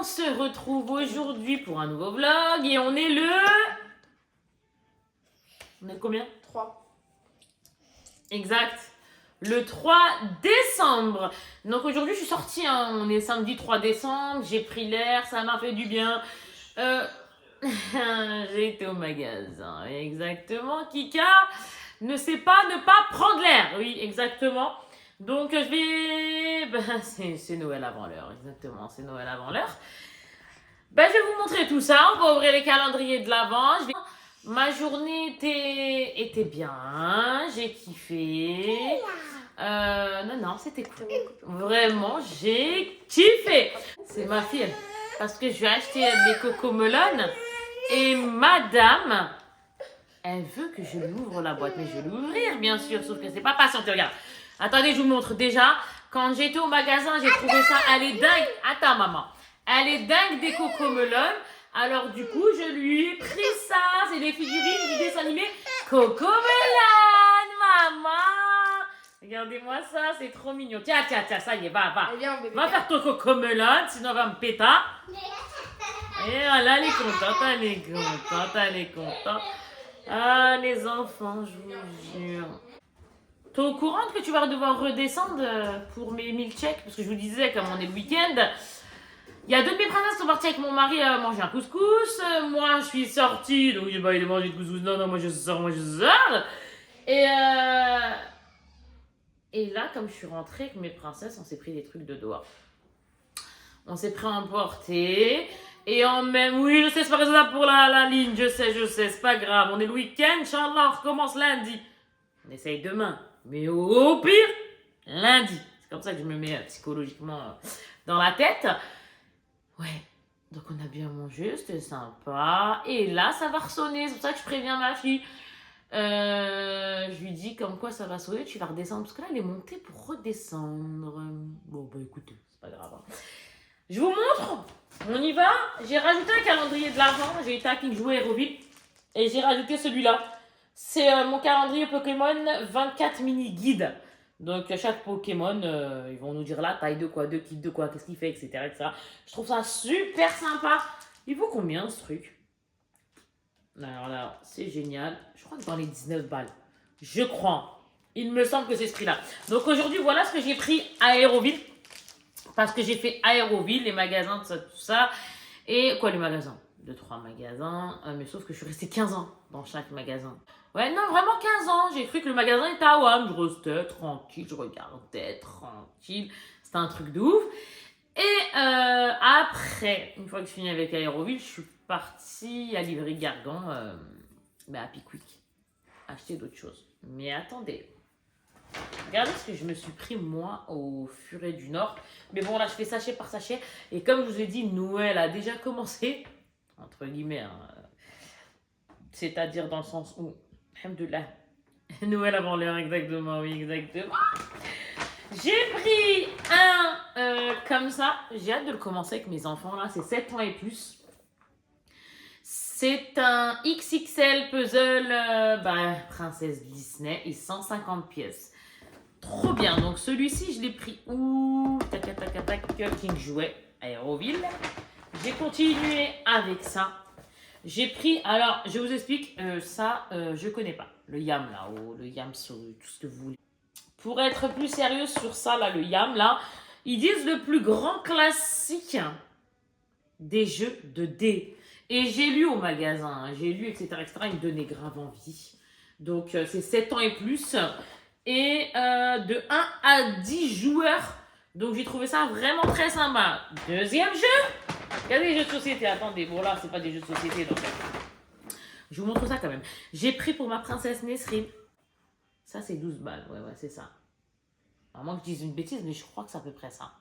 se retrouve aujourd'hui pour un nouveau vlog et on est le... On est combien? 3. Exact. Le 3 décembre. Donc aujourd'hui je suis sortie, hein. On est samedi 3 décembre, j'ai pris l'air, ça m'a fait du bien. J'ai été au magasin. Exactement. Kika ne sait pas ne pas prendre l'air. Oui, exactement. Donc je vais... Ben, c'est Noël avant l'heure, exactement. C'est Noël avant l'heure. Ben, je vais vous montrer tout ça. On va ouvrir les calendriers de l'Avent. Ma journée était bien. J'ai kiffé. Non, c'était cool. Vraiment, j'ai kiffé. C'est ma fille. Parce que je vais acheter des cocomelons. Et madame, elle veut que je lui ouvre la boîte. Mais je vais l'ouvrir, bien sûr. Sauf que c'est pas patiente. Regarde. Attendez, je vous montre déjà. Quand j'étais au magasin, j'ai trouvé ça. Elle est dingue. Attends, maman. Elle est dingue des cocomelons. Alors, du coup, je lui ai pris ça. C'est des figurines du dessin animé Cocomelon, maman. Regardez-moi ça, c'est trop mignon. Tiens, ça y est, va. Va faire ton cocomelon, sinon elle va me péter. Et voilà, elle est contente. Ah, les enfants, je vous jure. T'es au courant que tu vas devoir redescendre pour mes milkshakes? Parce que je vous disais, comme on est le week-end, il y a deux de mes princesses qui sont parties avec mon mari manger un couscous. Moi, je suis sortie, donc il a mangé le couscous. Non, moi je sors. Et là, comme je suis rentrée avec mes princesses, on s'est pris des trucs de doigts. On s'est pris à emporter. Et en même, oui, je sais, c'est pas raisonnable pour la ligne, je sais, c'est pas grave. On est le week-end, Inch'Allah, on recommence lundi. On essaye demain, mais au pire, lundi. C'est comme ça que je me mets psychologiquement dans la tête. Ouais, donc on a bien mangé, c'était sympa. Et là, ça va ressonner, c'est pour ça que je préviens ma fille. Je lui dis comme quoi ça va sonner, tu vas redescendre. Parce que là, elle est montée pour redescendre. Bon, bah écoutez, c'est pas grave. Hein. Je vous montre, on y va. J'ai rajouté un calendrier de l'Avent. J'ai été à King Jouet Aéroville. Et j'ai rajouté celui-là. C'est mon calendrier Pokémon 24 mini-guides. Donc chaque Pokémon, ils vont nous dire la taille de quoi, de qui, de quoi, qu'est-ce qu'il fait, etc., etc. Je trouve ça super sympa. Il vaut combien ce truc? Alors là, c'est génial. Je crois que dans les 19 balles. Je crois. Il me semble que c'est ce prix-là. Donc aujourd'hui, voilà ce que j'ai pris à Aéroville. Parce que j'ai fait Aéroville, les magasins, tout ça. Et quoi, les magasins? 2-3 magasins. Mais sauf que je suis restée 15 ans dans chaque magasin. Ouais, non, vraiment 15 ans. J'ai cru que le magasin était à WAM. Je restais tranquille, je regardais tranquille. C'était un truc de ouf. Et après, une fois que je finis avec Aéroville, je suis partie à Livry Gargan, à Pickwick, acheter d'autres choses. Mais attendez. Regardez ce que je me suis pris, moi, au Furet du Nord. Mais bon, là, je fais sachet par sachet. Et comme je vous ai dit, Noël a déjà commencé. Entre guillemets. Hein, c'est-à-dire dans le sens où, alhamdoulilah, Noël avant l'heure, exactement, oui, exactement. J'ai pris un comme ça. J'ai hâte de le commencer avec mes enfants, là. C'est 7 ans et plus. C'est un XXL puzzle Princesse Disney et 150 pièces. Trop bien. Donc celui-ci, je l'ai pris où? King Jouet, Aéroville. J'ai continué avec ça. J'ai pris, alors je vous explique, je connais pas. Le Yam là-haut, le Yam sur tout ce que vous voulez. Pour être plus sérieux sur ça, là, le Yam là, ils disent le plus grand classique des jeux de dés. Et j'ai lu au magasin, etc., il me donnait grave envie. Donc c'est 7 ans et plus. Et de 1 à 10 joueurs. Donc j'ai trouvé ça vraiment très sympa. Deuxième jeu. Regardez les jeux de société. Attendez, bon là, c'est pas des jeux de société. Donc je vous montre ça quand même. J'ai pris pour ma princesse Nesrine. Ça, c'est 12 balles. Ouais, c'est ça. À moins que je dise une bêtise, mais je crois que c'est à peu près ça.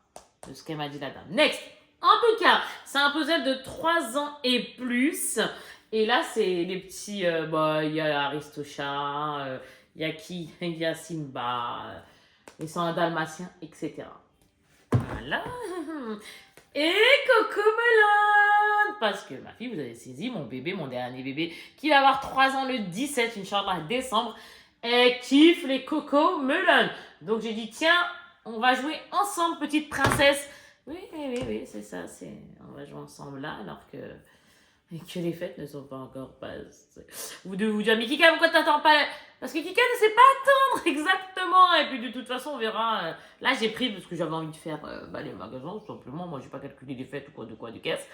De ce qu'elle m'a dit la dame. Next. En tout cas, c'est un puzzle de 3 ans et plus. Et là, c'est les petits... il y a Aristocha, il y a qui? Il y a Simba, ils sont un dalmatien, etc. Voilà. Et Cocomelon. Parce que ma fille, vous avez saisi, mon bébé, mon dernier bébé, qui va avoir 3 ans le 17, Inch'Allah, décembre, elle kiffe les Cocomelon. Donc j'ai dit, tiens, on va jouer ensemble, petite princesse. Oui, c'est ça. On va jouer ensemble là, alors que les fêtes ne sont pas encore passées. Vous devez vous dire, mais Kika, pourquoi t'attends pas? Parce que Kika ne sait pas attendre exactement. Et puis de toute façon, on verra. Là, j'ai pris parce que j'avais envie de faire les magasins, tout simplement. Moi, j'ai pas calculé les fêtes ou quoi de caisse.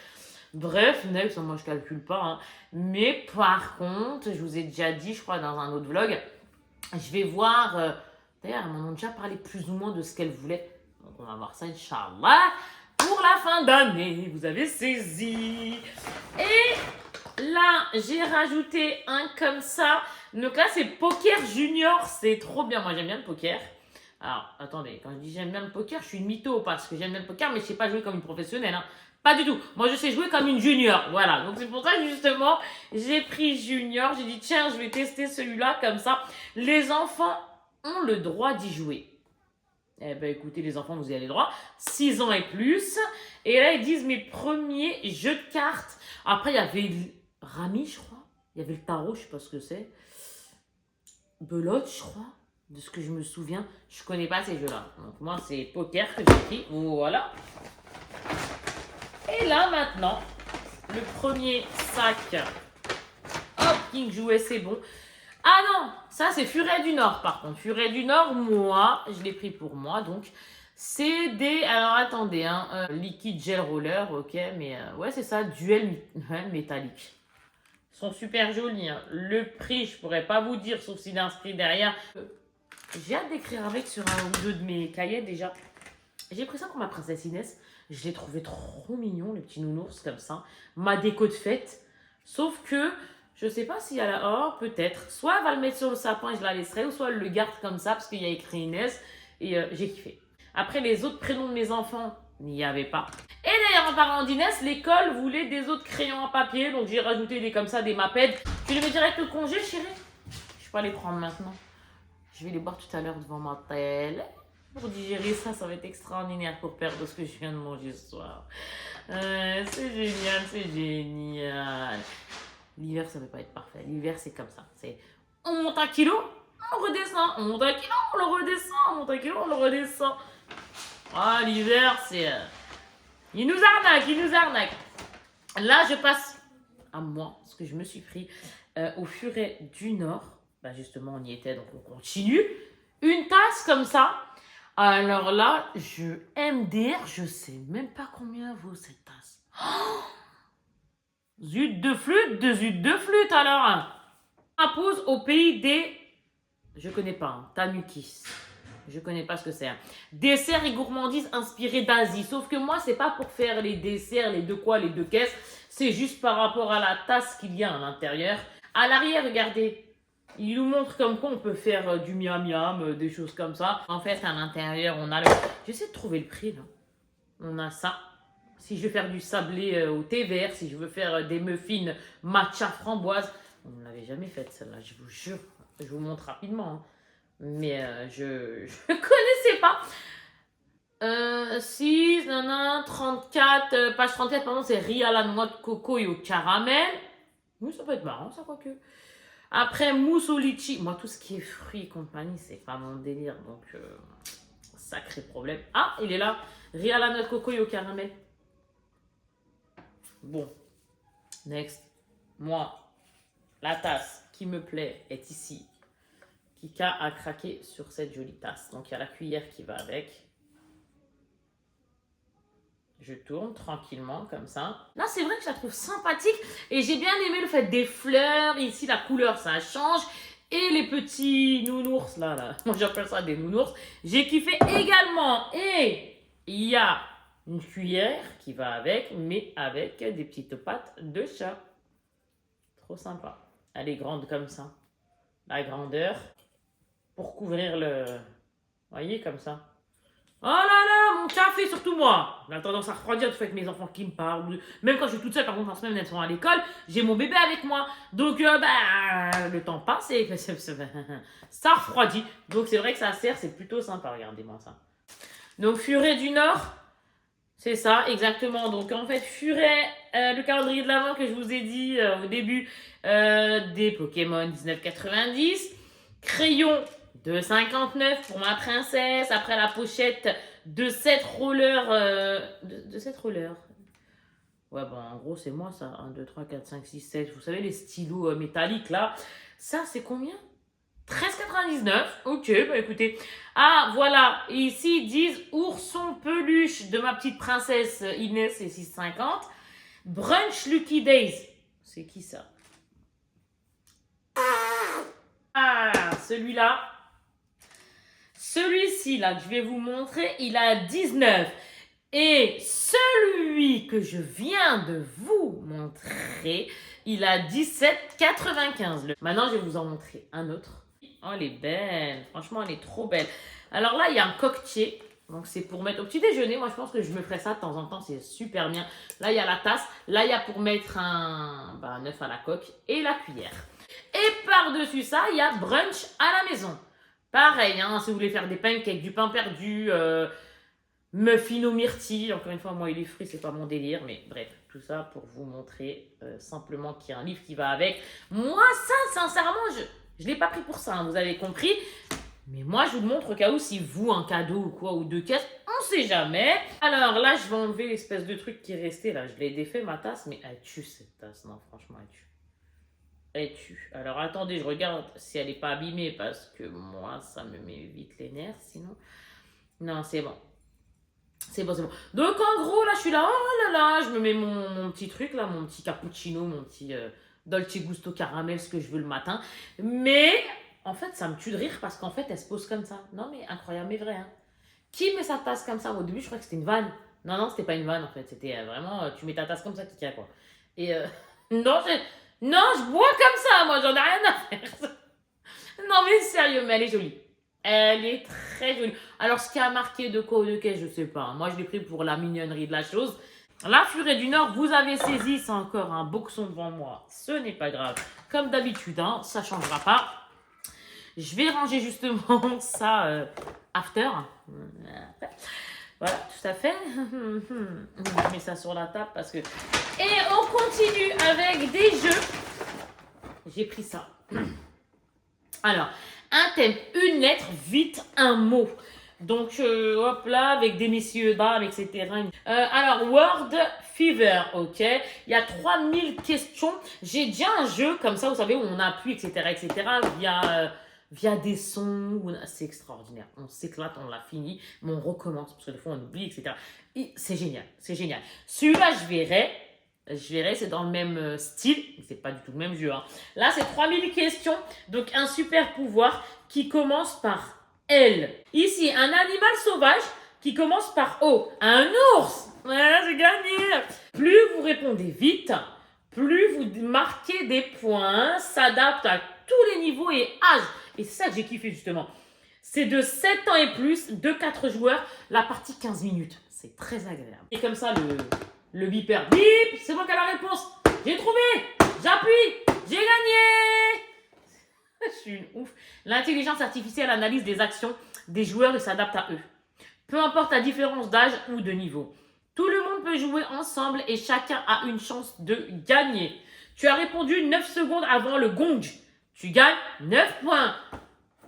Bref, next, moi je calcule pas. Hein. Mais par contre, je vous ai déjà dit, je crois, dans un autre vlog, je vais voir. D'ailleurs, elles m'en ont déjà parlé plus ou moins de ce qu'elles voulaient. Donc on va voir ça, Inch'Allah, pour la fin d'année. Vous avez saisi. Et là, j'ai rajouté un comme ça. Donc là, c'est Poker Junior. C'est trop bien. Moi, j'aime bien le poker. Alors, attendez, quand je dis j'aime bien le poker, je suis une mytho parce que j'aime bien le poker, mais je sais pas jouer comme une professionnelle. Hein. Pas du tout. Moi, je sais jouer comme une junior. Voilà. Donc, c'est pour ça que, justement, j'ai pris junior. J'ai dit, tiens, je vais tester celui-là comme ça. Les enfants ont le droit d'y jouer. Eh ben, écoutez, les enfants, vous y avez le droit. 6 ans et plus. Et là, ils disent mes premiers jeux de cartes. Après, il y avait Rami, je crois. Il y avait le tarot, je sais pas ce que c'est. Belote, je crois. De ce que je me souviens. Je connais pas ces jeux-là. Donc, moi, c'est poker que j'ai pris. Voilà. Et là, maintenant, le premier sac. Hop, King jouait, c'est bon. Ah non, ça c'est Furet du Nord par contre. Furet du Nord, moi, je l'ai pris pour moi. Donc, c'est des... Alors, attendez, hein. Liquid Gel Roller, ok. Mais ouais, c'est ça, duel métallique. Ils sont super jolis. Hein. Le prix, je pourrais pas vous dire, sauf s'il est inscrit derrière. J'ai hâte d'écrire avec sur un ou deux de mes cahiers déjà. J'ai pris ça pour ma princesse Inès. Je l'ai trouvé trop mignon, le petit nounours comme ça. Ma déco de fête. Sauf que, je sais pas s'il y a la... Oh, peut-être. Soit elle va le mettre sur le sapin et je la laisserai, ou soit elle le garde comme ça parce qu'il y a écrit Inès. Et j'ai kiffé. Après, les autres prénoms de mes enfants, il n'y avait pas. Et d'ailleurs, en parlant d'Inès, l'école voulait des autres crayons à papier. Donc j'ai rajouté des comme ça, des Maped. Tu les mets direct au congé, chérie? Je vais pas les prendre maintenant. Je vais les boire tout à l'heure devant ma télé. Pour digérer ça, ça va être extraordinaire pour perdre ce que je viens de manger ce soir. C'est génial, c'est génial. L'hiver, ça ne peut pas être parfait. L'hiver, c'est comme ça. C'est on monte 1 kilo, on redescend. On monte 1 kilo, on le redescend. On monte 1 kilo, on le redescend. Ah, l'hiver, c'est... Il nous arnaque, il nous arnaque. Là, je passe à moi, ce que je me suis pris au Furet du Nord. Bah, justement, on y était, donc on continue. Une tasse comme ça. Alors là, MDR, je sais même pas combien vaut cette tasse. Oh, zut de flûte alors. On pose au pays des... Je connais pas, hein, Tanukis. Je connais pas ce que c'est. Hein. Desserts et gourmandises inspirés d'Asie. Sauf que moi, c'est pas pour faire les desserts, les deux caisses. C'est juste par rapport à la tasse qu'il y a à l'intérieur. À l'arrière, regardez. Il nous montre comme quoi on peut faire du miam miam, des choses comme ça. En fait, à l'intérieur, on a le... J'essaie de trouver le prix, là. On a ça. Si je veux faire du sablé au thé vert, si je veux faire des muffins matcha framboise. On ne l'avait jamais faite, celle-là, je vous jure. Je vous montre rapidement. Hein. Mais je ne connaissais pas. 6, 34, page 34, pardon, c'est riz à la noix de coco et au caramel. Oui, ça peut être marrant, ça, quoique. Après, mousse au litchi. Moi, tout ce qui est fruits et compagnie, c'est pas mon délire. Donc, sacré problème. Ah, il est là. Riz à la noix de coco et au caramel. Bon. Next. Moi, la tasse qui me plaît est ici. Kika a craqué sur cette jolie tasse. Donc, il y a la cuillère qui va avec. Je tourne tranquillement comme ça. Là, c'est vrai que je la trouve sympathique. Et j'ai bien aimé le fait des fleurs. Ici, la couleur, ça change. Et les petits nounours, là. Moi, j'appelle ça des nounours. J'ai kiffé également. Et il y a une cuillère qui va avec, mais avec des petites pattes de chat. Trop sympa. Elle est grande comme ça. La grandeur. Pour couvrir le... Vous voyez, comme ça. Oh là là, mon café, surtout moi. J'ai tendance à refroidir tout avec mes enfants qui me parlent. Même quand je suis toute seule, par contre, en semaine, elles sont à l'école, j'ai mon bébé avec moi. Donc, le temps passe et ça refroidit. Donc, c'est vrai que ça sert, c'est plutôt sympa. Regardez-moi ça. Donc, Furet du Nord, c'est ça, exactement. Donc, en fait, Furet, le calendrier de l'Avent que je vous ai dit au début, des Pokémon 1990. Crayon 2,59 pour ma princesse. Après la pochette de 7 rollers. De 7 rollers. Ouais, bon, en gros, c'est moi ça. 1, 2, 3, 4, 5, 6, 7. Vous savez, les stylos métalliques là. Ça, c'est combien? 13,99. Ok, bah écoutez. Ah, voilà. Ici, ils disent ourson peluche de ma petite princesse Inès et 6,50. Brunch Lucky Days. C'est qui ça? Ah, celui-là. Celui-ci, là, que je vais vous montrer, il a 19. Et celui que je viens de vous montrer, il a 17,95. Maintenant, je vais vous en montrer un autre. Oh, elle est belle. Franchement, elle est trop belle. Alors là, il y a un coquetier. Donc, c'est pour mettre au petit déjeuner. Moi, je pense que je me ferai ça de temps en temps. C'est super bien. Là, il y a la tasse. Là, il y a pour mettre un œuf à la coque et la cuillère. Et par-dessus ça, il y a brunch à la maison. Pareil, hein, si vous voulez faire des pancakes, du pain perdu, muffin aux myrtilles. Encore une fois, moi et les fruits, c'est pas mon délire. Mais bref, tout ça pour vous montrer simplement qu'il y a un livre qui va avec. Moi, ça, sincèrement, je l'ai pas pris pour ça, hein, vous avez compris. Mais moi, je vous le montre au cas où, si vous, un cadeau ou quoi, ou 2 caisses, on sait jamais. Alors là, je vais enlever l'espèce de truc qui est resté là. Je l'ai défait, ma tasse, mais elle tue cette tasse. Non, franchement, elle tue. Elle tue. Alors attendez, je regarde si elle n'est pas abîmée, parce que moi, ça me met vite les nerfs, sinon. Non, c'est bon. C'est bon, c'est bon. Donc en gros, là, je suis là, oh là là, je me mets mon petit truc, là, mon petit cappuccino, mon petit Dolce Gusto caramel, ce que je veux le matin. Mais en fait, ça me tue de rire parce qu'en fait, elle se pose comme ça. Non, mais incroyable, mais vrai. Hein. Qui met sa tasse comme ça? Au début, je croyais que c'était une vanne. Non, non, c'était pas une vanne en fait. C'était vraiment, tu mets ta tasse comme ça, Kika, quoi. Et non, je bois comme ça, moi, j'en ai rien à faire. Non, mais sérieux, mais elle est jolie. Elle est très jolie. Alors, ce qui a marqué de quoi ou de quel, je sais pas. Moi, je l'ai pris pour la mignonnerie de la chose. La Furet du Nord, vous avez saisi, c'est encore un boxon devant moi. Ce n'est pas grave. Comme d'habitude, hein, ça changera pas. Je vais ranger justement ça after. Voilà, tout à fait. Je mets ça sur la table parce que... Et on continue avec des jeux. J'ai pris ça. Alors, un thème, une lettre, vite un mot. Donc, hop là, avec des messieurs, dames, etc. Alors, Word Fever, ok. Il y a 3000 questions. J'ai déjà un jeu comme ça, vous savez, où on appuie, etc., via des sons. C'est extraordinaire. On s'éclate, on l'a fini, mais on recommence, parce que des fois, on oublie, etc. C'est génial, c'est génial. Celui-là, je verrai, c'est dans le même style, c'est pas du tout le même jeu. Hein. Là, c'est 3000 questions, donc un super pouvoir qui commence par L. Ici, un animal sauvage qui commence par O. Un ours. Ouais, j'ai gagné. Plus vous répondez vite, plus vous marquez des points, s'adapte à tous les niveaux et âges. Et c'est ça que j'ai kiffé justement. C'est de 7 ans et plus, de 4 joueurs, la partie 15 minutes. C'est très agréable. Et comme ça, le beeper, bip, c'est moi qui ai la réponse. J'ai trouvé, j'appuie, j'ai gagné. Je suis une ouf. L'intelligence artificielle analyse les actions des joueurs et s'adapte à eux. Peu importe la différence d'âge ou de niveau. Tout le monde peut jouer ensemble et chacun a une chance de gagner. Tu as répondu 9 secondes avant le gong. Tu gagnes 9 points.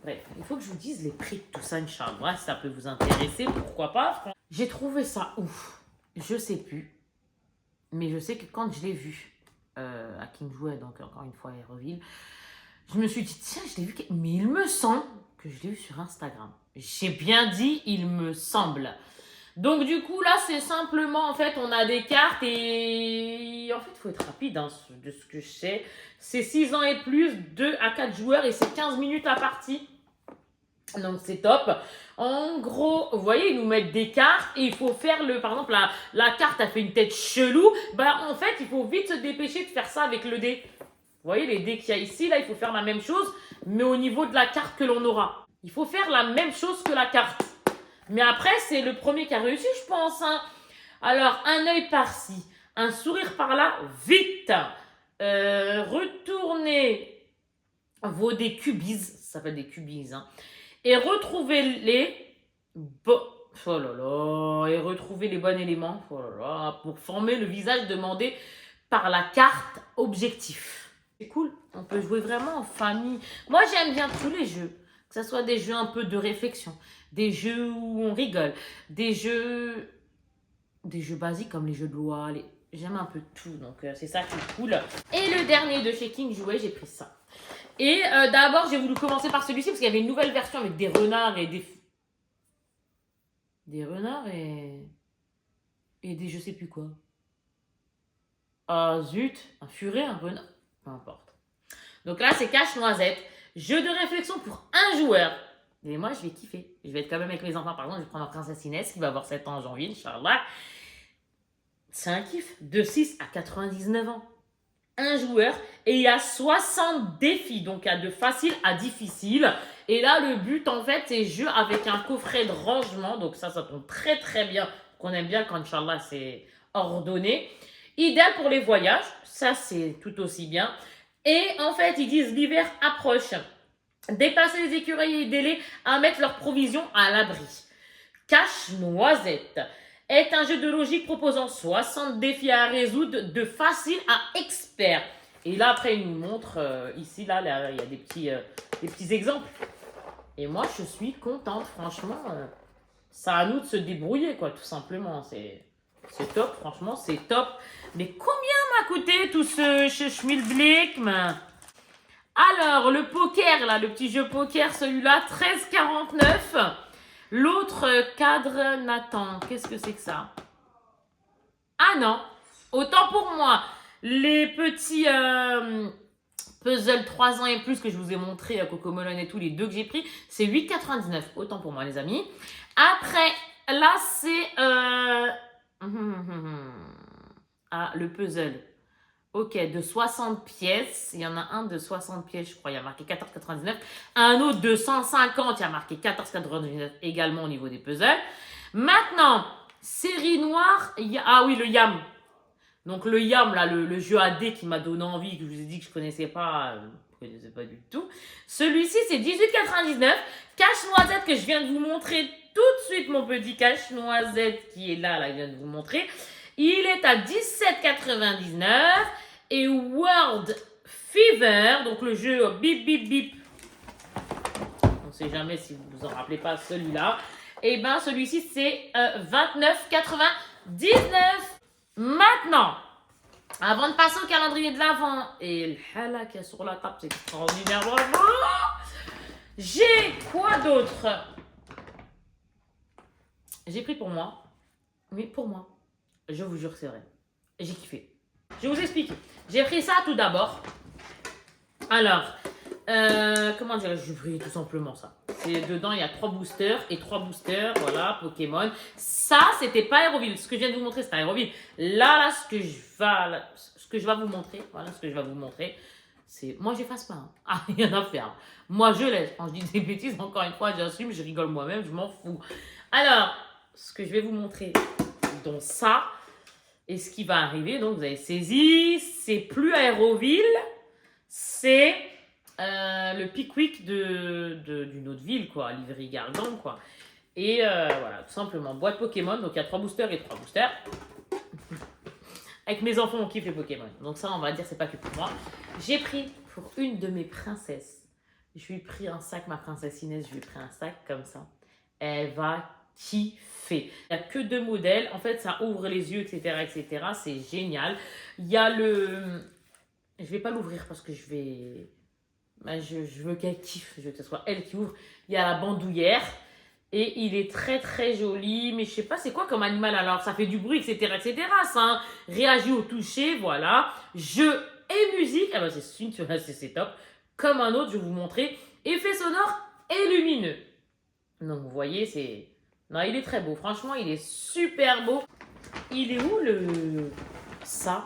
Bref, il faut que je vous dise les prix de tout ça, Inch'Allah. Si ça peut vous intéresser, pourquoi pas. J'ai trouvé ça ouf. Je sais plus. Mais je sais que quand je l'ai vu à King Jouet, donc encore une fois à Aéroville, je me suis dit, tiens, je l'ai vu, mais il me semble que je l'ai vu sur Instagram. J'ai bien dit, il me semble. Donc du coup, là, c'est simplement, en fait, on a des cartes et... En fait, il faut être rapide, hein, de ce que je sais. C'est 6 ans et plus, 2 à 4 joueurs et c'est 15 minutes la partie. Donc c'est top. En gros, vous voyez, ils nous mettent des cartes et il faut faire par exemple, la carte a fait une tête chelou. Bah en fait, il faut vite se dépêcher de faire ça avec le dé. Vous voyez les dés qu'il y a ici, là, il faut faire la même chose, mais au niveau de la carte que l'on aura. Il faut faire la même chose que la carte. Mais après, c'est le premier qui a réussi, je pense. Hein. Alors, un œil par-ci, un sourire par-là, vite. Retournez vos dés cubies, ça s'appelle des cubies, hein. Et retrouvez-les oh là là, et retrouvez les bons éléments oh là là, pour former le visage demandé par la carte objectif. C'est cool, on peut jouer vraiment en famille. Moi, j'aime bien tous les jeux. Que ce soit des jeux un peu de réflexion, des jeux où on rigole, des jeux basiques comme les jeux de loi. J'aime un peu tout, donc c'est ça qui est cool. Et le dernier de chez King Jouet, j'ai pris ça. Et d'abord, j'ai voulu commencer par celui-ci parce qu'il y avait une nouvelle version avec des renards et des renards et des je sais plus quoi. Ah zut, un furet, un renard, peu importe. Donc là, c'est cache-noisette. Jeu de réflexion pour un joueur. Et moi, je vais kiffer. Je vais être quand même avec mes enfants. Par exemple, je vais prendre ma princesse Inès qui va avoir 7 ans en janvier, Inch'Allah. C'est un kiff. De 6 à 99 ans. Un joueur. Et il y a 60 défis. Donc, il y a de facile à difficile. Et là, le but, en fait, c'est jeu avec un coffret de rangement. Donc, ça tombe très, très bien. Qu'on aime bien quand, Inch'Allah, c'est ordonné. Idéal pour les voyages. Ça, c'est tout aussi bien. Et en fait, ils disent l'hiver approche. Dépasser les écureuils et aider-les à mettre leurs provisions à l'abri. Cache-noisette est un jeu de logique proposant 60 défis à résoudre de facile à expert. Et là, après, il nous montre, ici, là, il y a des petits exemples. Et moi, je suis contente, franchement. Ça à nous de se débrouiller, quoi, tout simplement. C'est top, franchement, c'est top. Mais combien m'a coûté tout ce schmilblick? Alors, le poker, là, le petit jeu poker, celui-là, 13,49. L'autre cadre Nathan, qu'est-ce que c'est que ça? Ah non, autant pour moi. Les petits puzzles 3 ans et plus que je vous ai montré à Coco Melon et tout, les deux que j'ai pris, c'est 8,99. Autant pour moi, les amis. Après, là, c'est... Ah, le puzzle. Ok, de 60 pièces. Il y en a un de 60 pièces, je crois. Il y a marqué 14,99. Un autre de 150. Il y a marqué 14,99 également au niveau des puzzles. Maintenant, série noire. Ah oui, le Yam. Donc le Yam, là, le jeu à dés qui m'a donné envie, que je vous ai dit que je ne connaissais pas. Je ne connaissais pas du tout. Celui-ci, c'est 18,99. Cache-noisette que je viens de vous montrer tout de suite, mon petit cache-noisette qui est là, je viens de vous montrer. Il est à 17,99 et World Fever, donc le jeu bip bip bip. On ne sait jamais si vous vous en rappelez pas celui-là. Et ben celui-ci c'est 29,99. Maintenant, avant de passer au calendrier de l'Avent et le hala qu'il y a sur la table, c'est extraordinaire. Bravo. J'ai quoi d'autre? J'ai pris pour moi. Oui, pour moi. Je vous jure, c'est vrai. J'ai kiffé. Je vais vous expliquer. J'ai pris ça tout d'abord. Alors, comment dire, j'ai pris tout simplement ça. Dedans, il y a 3 boosters et 3 boosters, voilà, Pokémon. Ça, c'était pas Aéroville. Ce que je viens de vous montrer, c'était Aéroville. Là, ce que je vais vous montrer, voilà, ce que je vais vous montrer, c'est... Moi, j'efface pas. Hein. Ah, il y en a à faire. Moi, je laisse. Quand je dis des bêtises, encore une fois, j'assume, je rigole moi-même, je m'en fous. Alors, ce que je vais vous montrer, dont ça... Et ce qui va arriver, donc vous avez saisi, c'est plus Aéroville, c'est le Pickwick d'une autre ville, quoi, Livry-Gargan, quoi. Et voilà, tout simplement, boîte Pokémon, donc il y a 3 boosters et 3 boosters. Avec mes enfants, on kiffe les Pokémon, donc ça, on va dire, c'est pas que pour moi. J'ai pris pour une de mes princesses, je lui ai pris un sac, ma princesse Inès, je lui ai pris un sac comme ça. Elle va kiffer. Il n'y a que 2 modèles. En fait, ça ouvre les yeux, etc., etc. C'est génial. Il y a le... Je ne vais pas l'ouvrir parce que je vais... je veux qu'elle kiffe. Je veux que ce soit elle qui ouvre. Il y a la bandoulière. Et il est très, très joli. Mais je ne sais pas c'est quoi comme animal. Alors, ça fait du bruit, etc., etc. Ça hein. Réagit au toucher. Voilà. Jeu et musique. Ah ben, c'est top. Comme un autre, je vais vous montrer. Effet sonore et lumineux. Donc, vous voyez, c'est... Non, il est très beau. Franchement, il est super beau. Il est où le... Ça?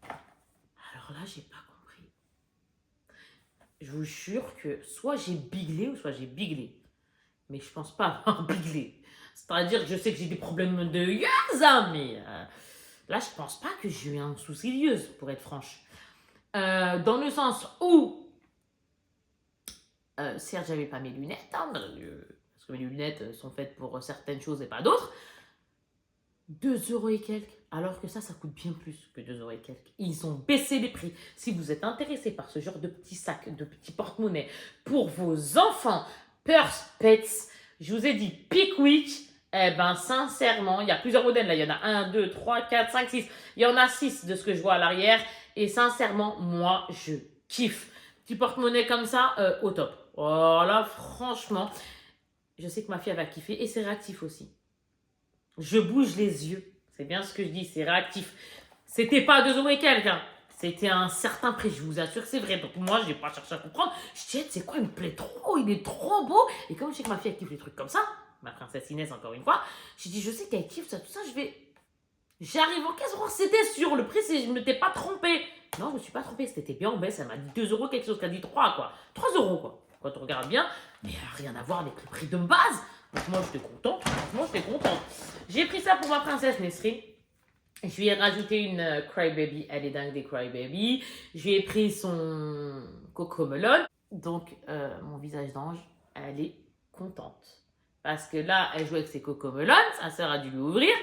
Alors là, j'ai pas compris. Je vous jure que soit j'ai biglé ou soit j'ai biglé. Mais je pense pas avoir biglé. C'est-à-dire que je sais que j'ai des problèmes de yeux, mais là, je pense pas que j'ai eu un souci d'yeux, pour être franche. Dans le sens où... certes, j'avais pas mes lunettes, hein, parce que mes lunettes sont faites pour certaines choses et pas d'autres. 2 € et quelques. Alors que ça coûte bien plus que 2 € et quelques. Ils ont baissé les prix. Si vous êtes intéressé par ce genre de petits sacs, de petits porte-monnaies pour vos enfants, purse, pets, je vous ai dit Pickwick. Eh ben, sincèrement, il y a plusieurs modèles là. Il y en a 1, 2, 3, 4, 5, 6. Il y en a 6 de ce que je vois à l'arrière. Et sincèrement, moi, je kiffe. Petit porte-monnaie comme ça, au top. Oh là, franchement, je sais que ma fille elle va kiffer. Et c'est réactif aussi. Je bouge les yeux. C'est bien ce que je dis, c'est réactif. C'était pas 2 € et quelques. Hein. C'était un certain prix, je vous assure que c'est vrai. Donc moi, je n'ai pas cherché à comprendre. Je dis, c'est quoi, il me plaît trop, il est trop beau. Et comme je sais que ma fille elle kiffe les trucs comme ça, ma princesse Inès encore une fois, j'ai dit, je sais qu'elle kiffe ça, tout ça, j'arrive en 15 €, c'était sûr. Le prix, je ne m'étais pas trompée. Non, je ne me suis pas trompée, c'était bien en baisse. Elle m'a dit 2 € quelque chose, qu'elle a dit 3 quoi. 3 € quoi. Quand on regarde bien, mais rien à voir avec le prix de base. Donc moi, j'étais contente. Franchement, j'étais contente. J'ai pris ça pour ma princesse Nesrine. Je lui ai rajouté une Crybaby. Elle est dingue des Crybaby. Je lui ai pris son Cocomelon. Donc, mon visage d'ange, elle est contente. Parce que là, elle joue avec ses Cocomelon. Sa sœur a dû lui ouvrir.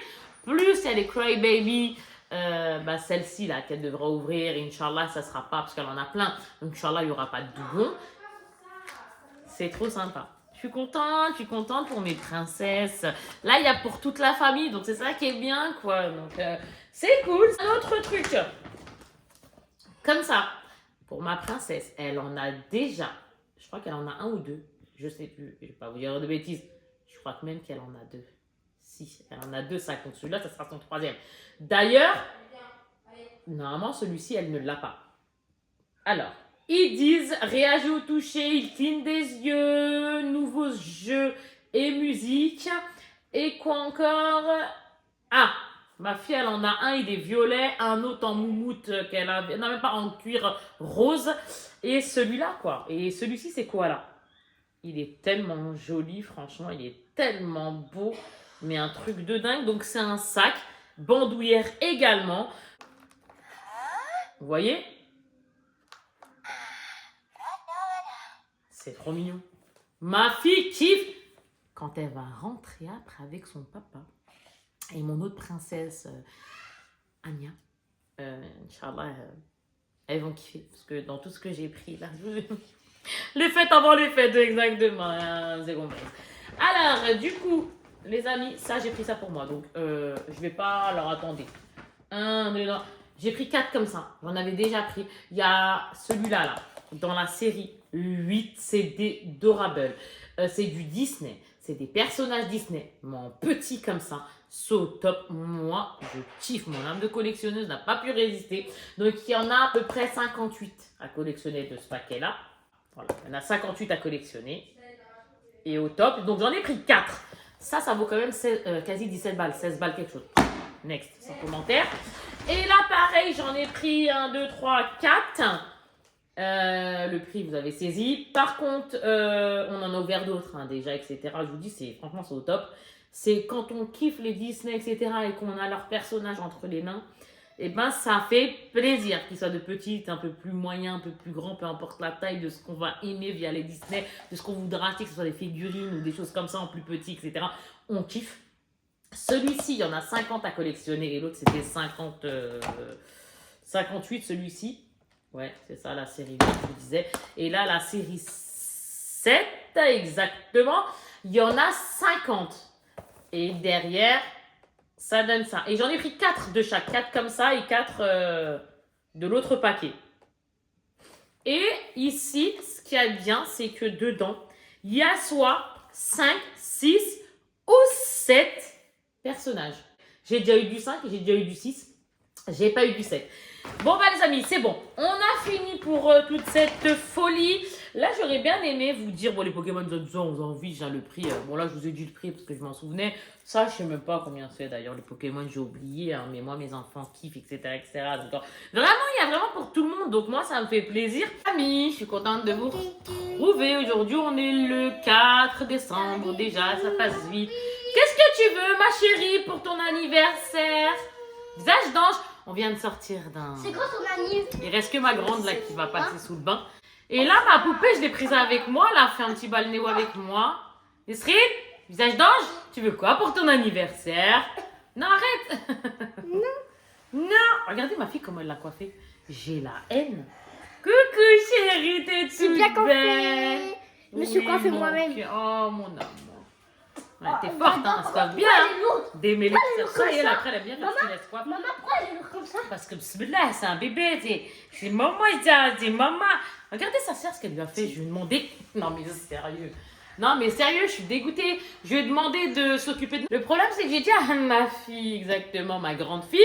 Plus, elle est Crybaby. Celle-ci, là, qu'elle devra ouvrir. Inch'Allah, ça sera pas, parce qu'elle en a plein. Donc, Inch'Allah, il n'y aura pas de doublon. C'est trop sympa. Je suis contente pour mes princesses. Là, il y a pour toute la famille, donc c'est ça qui est bien, quoi. Donc, c'est cool. Un autre truc, comme ça, pour ma princesse, elle en a déjà, je crois qu'elle en a 1 ou 2, je sais plus, je vais pas vous dire de bêtises. Je crois que même qu'elle en a 2. Si, elle en a 2 sacs, donc celui-là, ça sera son 3e. D'ailleurs, normalement, celui-ci, elle ne l'a pas. Alors, ils disent réagir au toucher, ils clignent des yeux, nouveaux jeux et musique. Et quoi encore? Ah, ma fille, elle en a un, il est violet, un autre en moumoute qu'elle a, non même pas en cuir rose. Et celui-là, quoi. Et celui-ci, c'est quoi là? Il est tellement joli, franchement, il est tellement beau. Mais un truc de dingue. Donc, c'est un sac, bandoulière également. Vous voyez? C'est trop mignon. Ma fille kiffe quand elle va rentrer après avec son papa et mon autre princesse Anya. Inch'Allah, elles vont kiffer parce que dans tout ce que j'ai pris là, les fêtes avant les fêtes, exactement. C'est compris. Alors, du coup, les amis, ça j'ai pris ça pour moi donc je vais pas. Alors attendez. 1, 2, 3. J'ai pris 4 comme ça. J'en avais déjà pris. Il y a celui-là là dans la série 8, c'est des Dorable. C'est du Disney. C'est des personnages Disney. Mon petit comme ça. So top. Moi, je kiffe. Mon âme de collectionneuse n'a pas pu résister. Donc, il y en a à peu près 58 à collectionner de ce paquet-là. Voilà. Il y en a 58 à collectionner. Et au top. Donc, j'en ai pris 4. Ça vaut quand même quasi 17 balles. 16 balles quelque chose. Next, sans commentaire. Et là, pareil, j'en ai pris 1, 2, 3, 4. Le prix, vous avez saisi. Par contre, on en a ouvert d'autres déjà, etc. Je vous dis, franchement, c'est au top. C'est quand on kiffe les Disney, etc. et qu'on a leurs personnages entre les mains, et ben ça fait plaisir qu'ils soient de petits, un peu plus moyens, un peu plus grands, peu importe la taille de ce qu'on va aimer via les Disney, de ce qu'on voudra acheter, que ce soit des figurines ou des choses comme ça en plus petit, etc. On kiffe. Celui-ci, il y en a 50 à collectionner et l'autre, c'était 58, celui-ci. Ouais, c'est ça, la série 8, je vous disais. Et là, la série 7, exactement, il y en a 50. Et derrière, ça donne ça. Et j'en ai pris 4 de chaque. 4 comme ça et 4 de l'autre paquet. Et ici, ce qu'il y a de bien, c'est que dedans, il y a soit 5, 6 ou 7 personnages. J'ai déjà eu du 5 et j'ai déjà eu du 6. J'ai pas eu du 7. Bon les amis, c'est bon. On a fini pour toute cette folie. Là, j'aurais bien aimé vous dire, bon les Pokémon, vous avez envie, j'ai le prix. Bon là, je vous ai dit le prix parce que je m'en souvenais. Ça, je sais même pas combien c'est d'ailleurs. Les Pokémon, j'ai oublié. Hein, mais moi, mes enfants kiffent, etc. etc. Donc, vraiment, il y a vraiment pour tout le monde. Donc moi, ça me fait plaisir. Amis, je suis contente de vous retrouver. Aujourd'hui, on est le 4 décembre. Déjà, ça passe vite. Qu'est-ce que tu veux, ma chérie, pour ton anniversaire? Visage d'ange. On vient de sortir d'un... C'est quoi ton anniversaire? Il reste que ma grande là qui va passer sous le bain. Et là, ma poupée, je l'ai prise avec moi. Elle a fait un petit balnéo avec moi. Nesrine, visage d'ange, tu veux quoi pour ton anniversaire? Non, arrête. Non. Non. Regardez ma fille comment elle l'a coiffée. J'ai la haine. Coucou chérie, t'es toute bien coiffée. belle. Je me suis coiffée moi-même. Oh mon amour. Ouais, t'es Oh, forte, hein, elle se coiffe bien. Pourquoi elle est lourde? Démêlée, elle est ça, et elle comme ça? après elle aime bien Maman, quand tu laisses coiffe. Maman, pourquoi elle est lourde comme ça? Parce que bismillah, c'est un bébé, c'est maman, c'est maman. Regardez sa sœur ce qu'elle lui a fait, je lui ai demandé. Non mais sérieux. Non mais sérieux, je suis dégoûtée. Je lui ai demandé de s'occuper de. Le problème c'est que j'ai dit à ma fille, exactement, ma grande fille,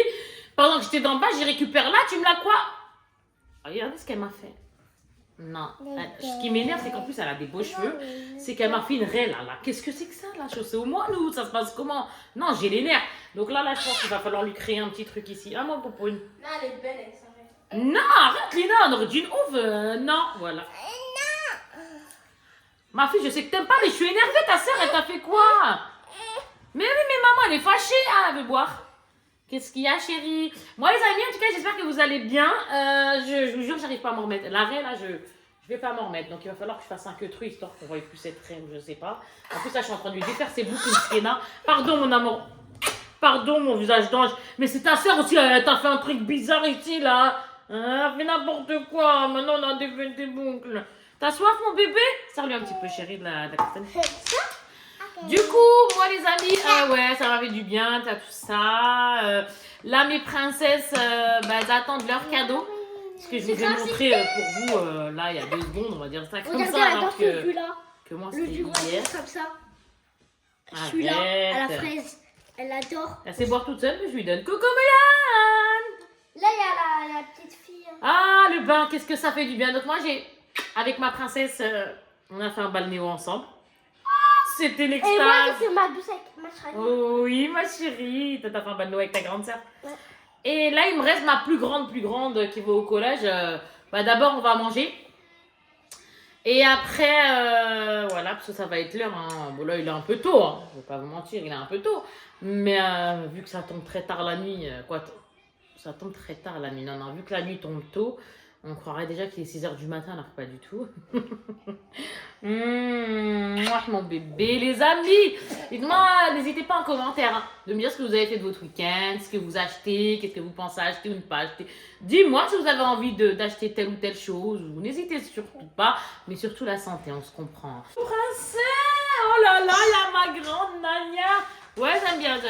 pendant que j'étais dans le bas, j'y récupère là, tu me l'as quoi? Regardez ce qu'elle m'a fait. Non. Ce qui m'énerve, c'est qu'en plus, elle a des beaux cheveux. C'est qu'elle m'a fait une raie, là. Qu'est-ce que c'est que ça, là? C'est au mois, nous? Ça se passe comment? Non, j'ai les nerfs. Donc là, je pense qu'il va falloir lui créer un petit truc ici. Ah, moi, pour une. Non, elle est belle, elle s'arrête. Non, arrête, Lina, on aurait dû une ouvre. Non, voilà. Ma fille, je sais que t'aimes pas, mais je suis énervée. Ta sœur, elle t'a fait quoi? Mais oui, mais maman, elle est fâchée. Ah, elle veut boire. Qu'est-ce qu'il y a, chérie? Moi, les amis, en tout cas, j'espère que vous allez bien. Je vous jure, j'arrive pas à m'en remettre. L'arrêt, là, je vais pas m'en remettre. Donc, il va falloir que je fasse un queutru, histoire qu'on voie plus cette crème, je sais pas. En plus, là, je suis en train de lui défaire ses boucles, Skena. Pardon, mon amour. Pardon, mon visage d'ange. Mais c'est ta soeur aussi, elle t'a fait un truc bizarre ici, là. Elle a fait n'importe quoi. Maintenant, on a défait tes boucles. T'as soif, mon bébé? Serre-lui un petit peu, chérie, de la castagne. Du coup, moi les amis, ouais, ça m'a fait du bien, t'as tout ça. Là, mes princesses, elles attendent leur cadeau. Ce que je vous ai montré pour vous, là, il y a 2 secondes, on va dire ça comme Regardez, ça. elle Alors adore ce jus-là. que moi, Le c'était jus hier. comme ça. Celui-là, à la Arrête. fraise. Elle adore. Elle sait boire toute seule, mais je lui donne. Coucou, Mulan! Là, il y a la petite fille. Ah, le bain, qu'est-ce que ça fait du bien. Donc moi, avec ma princesse, on a fait un balnéo ensemble. C'était Et moi, l'extase. j'ai fait ma douce avec ma chérie. Oh oui, ma chérie. Toi, t'as fait un balnéo avec ta grande sœur. Ouais. Et là, il me reste ma plus grande qui va au collège. D'abord, on va manger. Et après, voilà, parce que ça va être l'heure. Hein. Bon, là, il est un peu tôt. Hein. Je vais pas vous mentir, il est un peu tôt. Mais vu que ça tombe très tard la nuit, ça tombe très tard la nuit. Non, vu que la nuit tombe tôt, on croirait déjà qu'il est 6h du matin, alors que pas du tout. Moi, mon bébé, les amis. Dites-moi, n'hésitez pas en commentaire de me dire ce que vous avez fait de votre week-end, ce que vous achetez, qu'est-ce que vous pensez acheter ou ne pas acheter. Dis-moi si vous avez envie d'acheter telle ou telle chose. N'hésitez surtout pas, mais surtout la santé, on se comprend. Princesse, oh là là, il y a ma grande Nania. Ouais, j'aime bien.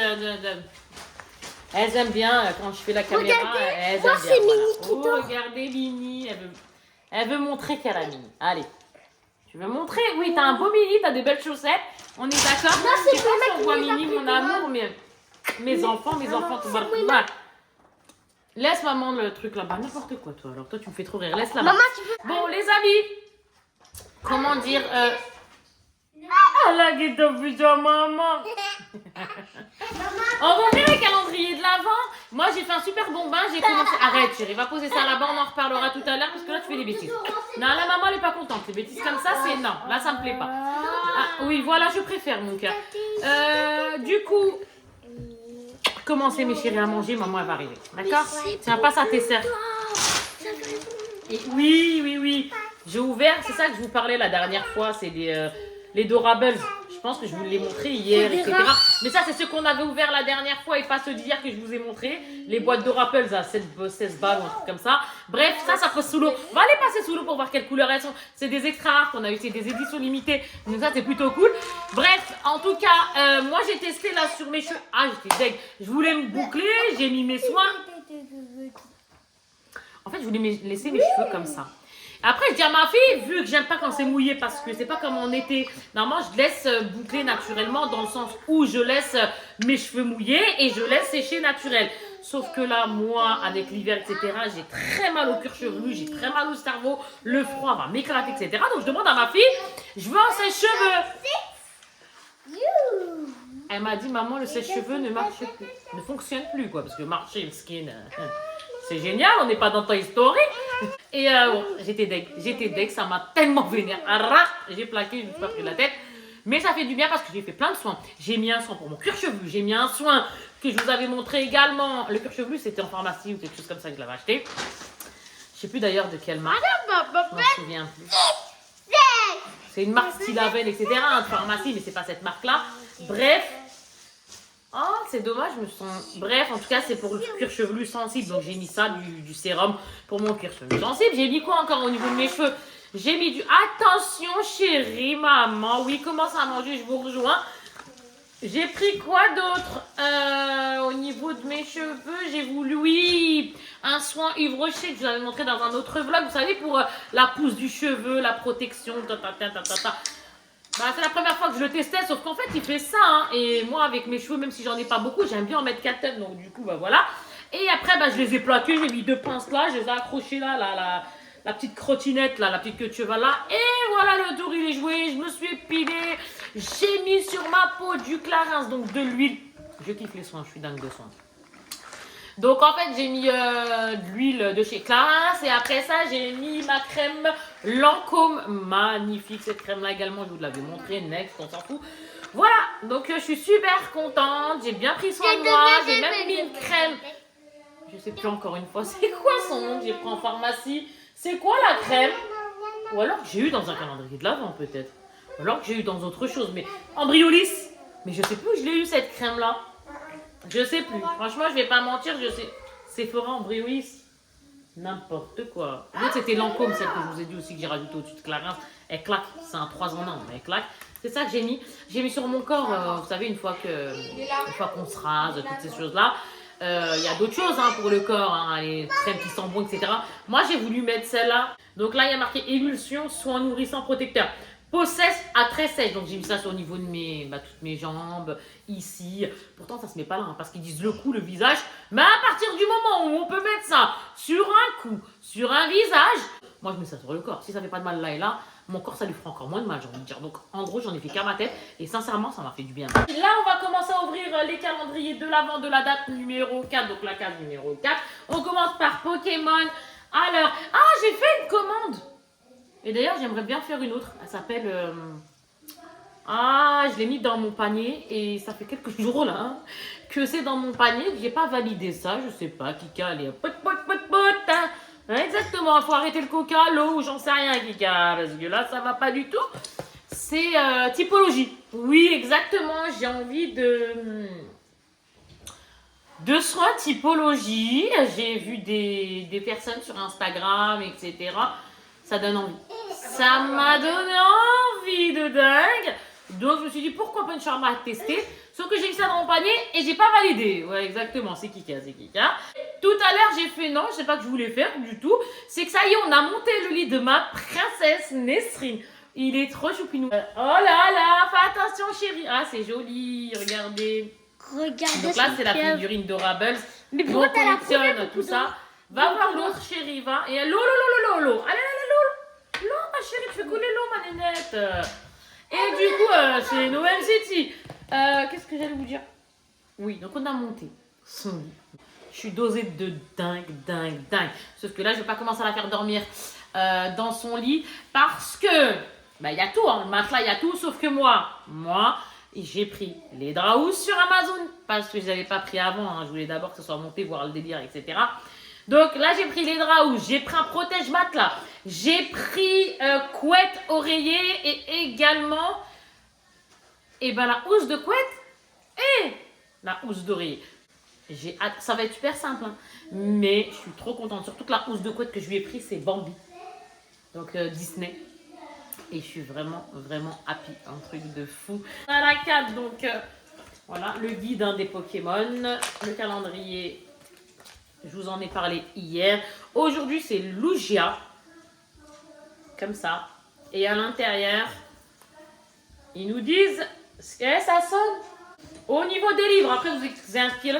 Elles aiment bien quand je fais la caméra. Regardez, elles moi, aiment c'est bien, Mini qui dort. Regardez Mini, elle veut montrer qu'elle a Mini. Allez, tu veux montrer? Oui, t'as un beau Mini, t'as des belles chaussettes. On est d'accord? Non, c'est Je sais pour pas si on voit mettre Mini, les mon amour, mais mes enfants, tout va. Voilà. Laisse maman le truc là-bas, n'importe quoi toi. Alors toi, tu me fais trop rire. Laisse là-bas. Maman, tu veux. Bon, les amis, comment dire Ah là, qui t'a fait ça, maman. On va ouvrir le calendrier de l'avant. Moi, j'ai fait un super bon bain. J'ai commencé. Arrête, chérie, va poser ça là-bas. On en reparlera tout à l'heure parce que là, tu fais des bêtises. Non, la maman, elle est pas contente. Les bêtises comme ça, c'est non. Là, ça me plaît pas. Ah, oui, voilà, je préfère mon cœur. Du coup, commencez, mes chéris, à manger. Maman, elle va arriver. D'accord? Tiens, passe à tes sœurs. Et oui. J'ai ouvert, c'est ça que je vous parlais la dernière fois, c'est les Dorables. Je pense que je vous l'ai montré hier, etc. Mais ça, c'est ce qu'on avait ouvert la dernière fois et pas ceux d'hier que je vous ai montré. Les boîtes Dorables à 16 balles ou un truc comme ça. Bref, ça passe sous l'eau. On va aller passer sous l'eau pour voir quelles couleurs elles sont. C'est des extra rares qu'on a eu, c'est des éditions limitées. Donc ça, c'est plutôt cool. Bref, en tout cas, moi, j'ai testé là sur mes cheveux. Ah, j'étais deg. Je voulais me boucler, j'ai mis mes soins. En fait, je voulais laisser mes cheveux comme ça. Après, je dis à ma fille, vu que j'aime pas quand c'est mouillé, parce que c'est pas comme en été. Normalement, je laisse boucler naturellement dans le sens où je laisse mes cheveux mouillés et je laisse sécher naturel. Sauf que là, moi, avec l'hiver, etc., j'ai très mal au cuir chevelu, j'ai très mal au cerveau, le froid va m'éclater, etc. Donc, je demande à ma fille, je veux un sèche-cheveux. Elle m'a dit, maman, le sèche-cheveux ne marche plus, ne fonctionne plus, quoi, parce que marcher le skin, c'est génial, on n'est pas dans Toy Story. Et bon, j'étais deg, ça m'a tellement vénère. J'ai plaqué, je me suis pas pris la tête. Mais ça fait du bien parce que j'ai fait plein de soins. J'ai mis un soin pour mon cuir chevelu, j'ai mis un soin que je vous avais montré également. Le cuir chevelu, c'était en pharmacie ou quelque chose comme ça que je l'avais acheté. Je sais plus d'ailleurs de quelle marque. Je m'en souviens plus. C'est une marque Stylaven, etc. De pharmacie, mais c'est pas cette marque-là. Bref. Ah, c'est dommage, je me sens... Bref, en tout cas, c'est pour le cuir chevelu sensible. Donc, j'ai mis ça, du sérum pour mon cuir chevelu sensible. J'ai mis quoi encore au niveau de mes cheveux? J'ai mis du... Attention, chérie, maman. Oui, commence à manger, je vous rejoins. J'ai pris quoi d'autre au niveau de mes cheveux? J'ai voulu, oui, un soin Yves Rocher que je vous avais montré dans un autre vlog. Vous savez, pour la pousse du cheveu, la protection, Bah, c'est la première fois que je le testais, sauf qu'en fait, il fait ça. Hein, et moi, avec mes cheveux, même si j'en ai pas beaucoup, j'aime bien en mettre 4 têtes. Donc, du coup, bah voilà. Et après, bah, je les ai plaqués. J'ai mis 2 pinces là. Je les ai accrochés là, la petite crottinette là, la petite queue de cheval là. Et voilà, le tour, il est joué. Je me suis épilée. J'ai mis sur ma peau du Clarins, donc de l'huile. Je kiffe les soins, je suis dingue de soins. Donc en fait, j'ai mis de l'huile de chez Clarins et après ça, j'ai mis ma crème Lancôme. Magnifique cette crème-là également, je vous l'avais montré, next, on s'en fout. Voilà, donc je suis super contente, j'ai bien pris soin de moi, j'ai même mis une crème. Je sais plus encore une fois, c'est quoi son nom que j'ai pris en pharmacie? C'est quoi la crème? Ou alors que j'ai eu dans un calendrier de l'Avent peut-être. Ou alors que j'ai eu dans autre chose, mais Embryolis. Mais je sais plus où je l'ai eu cette crème-là. Je sais plus. Franchement, je vais pas mentir, je sais. Sephora Embryolis. N'importe quoi. L'autre, c'était Lancôme, celle que je vous ai dit aussi que j'ai rajouté au-dessus de Clarins. Elle claque. C'est un 3 en 1, mais elle claque. C'est ça que j'ai mis. J'ai mis sur mon corps, vous savez, une fois qu'on se rase, toutes ces choses-là. Il y a d'autres choses hein, pour le corps, hein, les crèmes qui sentent bon, etc. Moi, j'ai voulu mettre celle-là. Donc là, il y a marqué émulsion, soin nourrissant, protecteur. Peau sèche à très sèche. Donc j'ai mis ça sur le niveau de toutes mes jambes, ici. Pourtant, ça se met pas là, hein, parce qu'ils disent le cou, le visage. Mais à partir du moment où on peut mettre ça sur un cou, sur un visage, moi, je mets ça sur le corps. Si ça fait pas de mal là et là, mon corps, ça lui fera encore moins de mal, j'ai envie de dire. Donc, en gros, j'en ai fait qu'à ma tête. Et sincèrement, ça m'a fait du bien. Là, on va commencer à ouvrir les calendriers de l'avant de la date numéro 4. Donc, la case numéro 4. On commence par Pokémon. Alors, j'ai fait une commande. Et d'ailleurs, j'aimerais bien faire une autre. Elle s'appelle... je l'ai mis dans mon panier. Et ça fait quelques jours, là, hein, que c'est dans mon panier. Que j'ai pas validé ça. Je sais pas. Kika, elle est... Hein. Exactement, il faut arrêter le coca, l'eau, j'en sais rien, Kika, parce que là, ça va pas du tout. C'est typologie. Oui, exactement, j'ai envie de soins typologie. J'ai vu des personnes sur Instagram, etc. Ça donne envie. Ça m'a donné envie de dingue. Donc, je me suis dit, pourquoi pas une charme à tester? Sauf que j'ai mis ça dans mon panier et j'ai pas validé. Ouais, exactement, c'est Kika, c'est Kika. Tout à l'heure, j'ai fait non, je sais pas que je voulais faire du tout. C'est que ça y est, on a monté le lit de ma princesse Nesrine. Il est trop choupinou. Oh là là, fais attention chérie. Ah, c'est joli, regardez. Regardez. Donc là, c'est la figurine Dorables. Mais pourquoi t'as la collectionne tout ça. Va voir l'autre chérie, va. Et l'eau. Allez, l'eau, ma chérie, tu fais couler l'eau, ma nénette. Et du coup, c'est Noël City. Qu'est-ce que j'allais vous dire? Oui, donc on a monté son lit. Je suis dosée de dingue. Sauf que là, je vais pas commencer à la faire dormir dans son lit parce que, il y a tout, hein, le matelas, il y a tout, sauf que moi, j'ai pris les draps housses sur Amazon parce que je les avais pas pris avant. Hein, je voulais d'abord que ce soit monté, voir le délire, etc. Donc là, j'ai pris les draps housses, j'ai pris un protège matelas, j'ai pris couette, oreiller et également, la housse de couette et la housse d'oreiller. Ça va être super simple, hein. Mais je suis trop contente. Surtout que la housse de couette que je lui ai pris, c'est Bambi. Donc Disney. Et je suis vraiment happy. Un truc de fou. À la 4, donc voilà, le guide des Pokémon. Le calendrier, je vous en ai parlé hier. Aujourd'hui, c'est Lugia. Comme ça. Et à l'intérieur, ils nous disent... ça sonne. Au niveau des livres, après vous êtes inscrits là,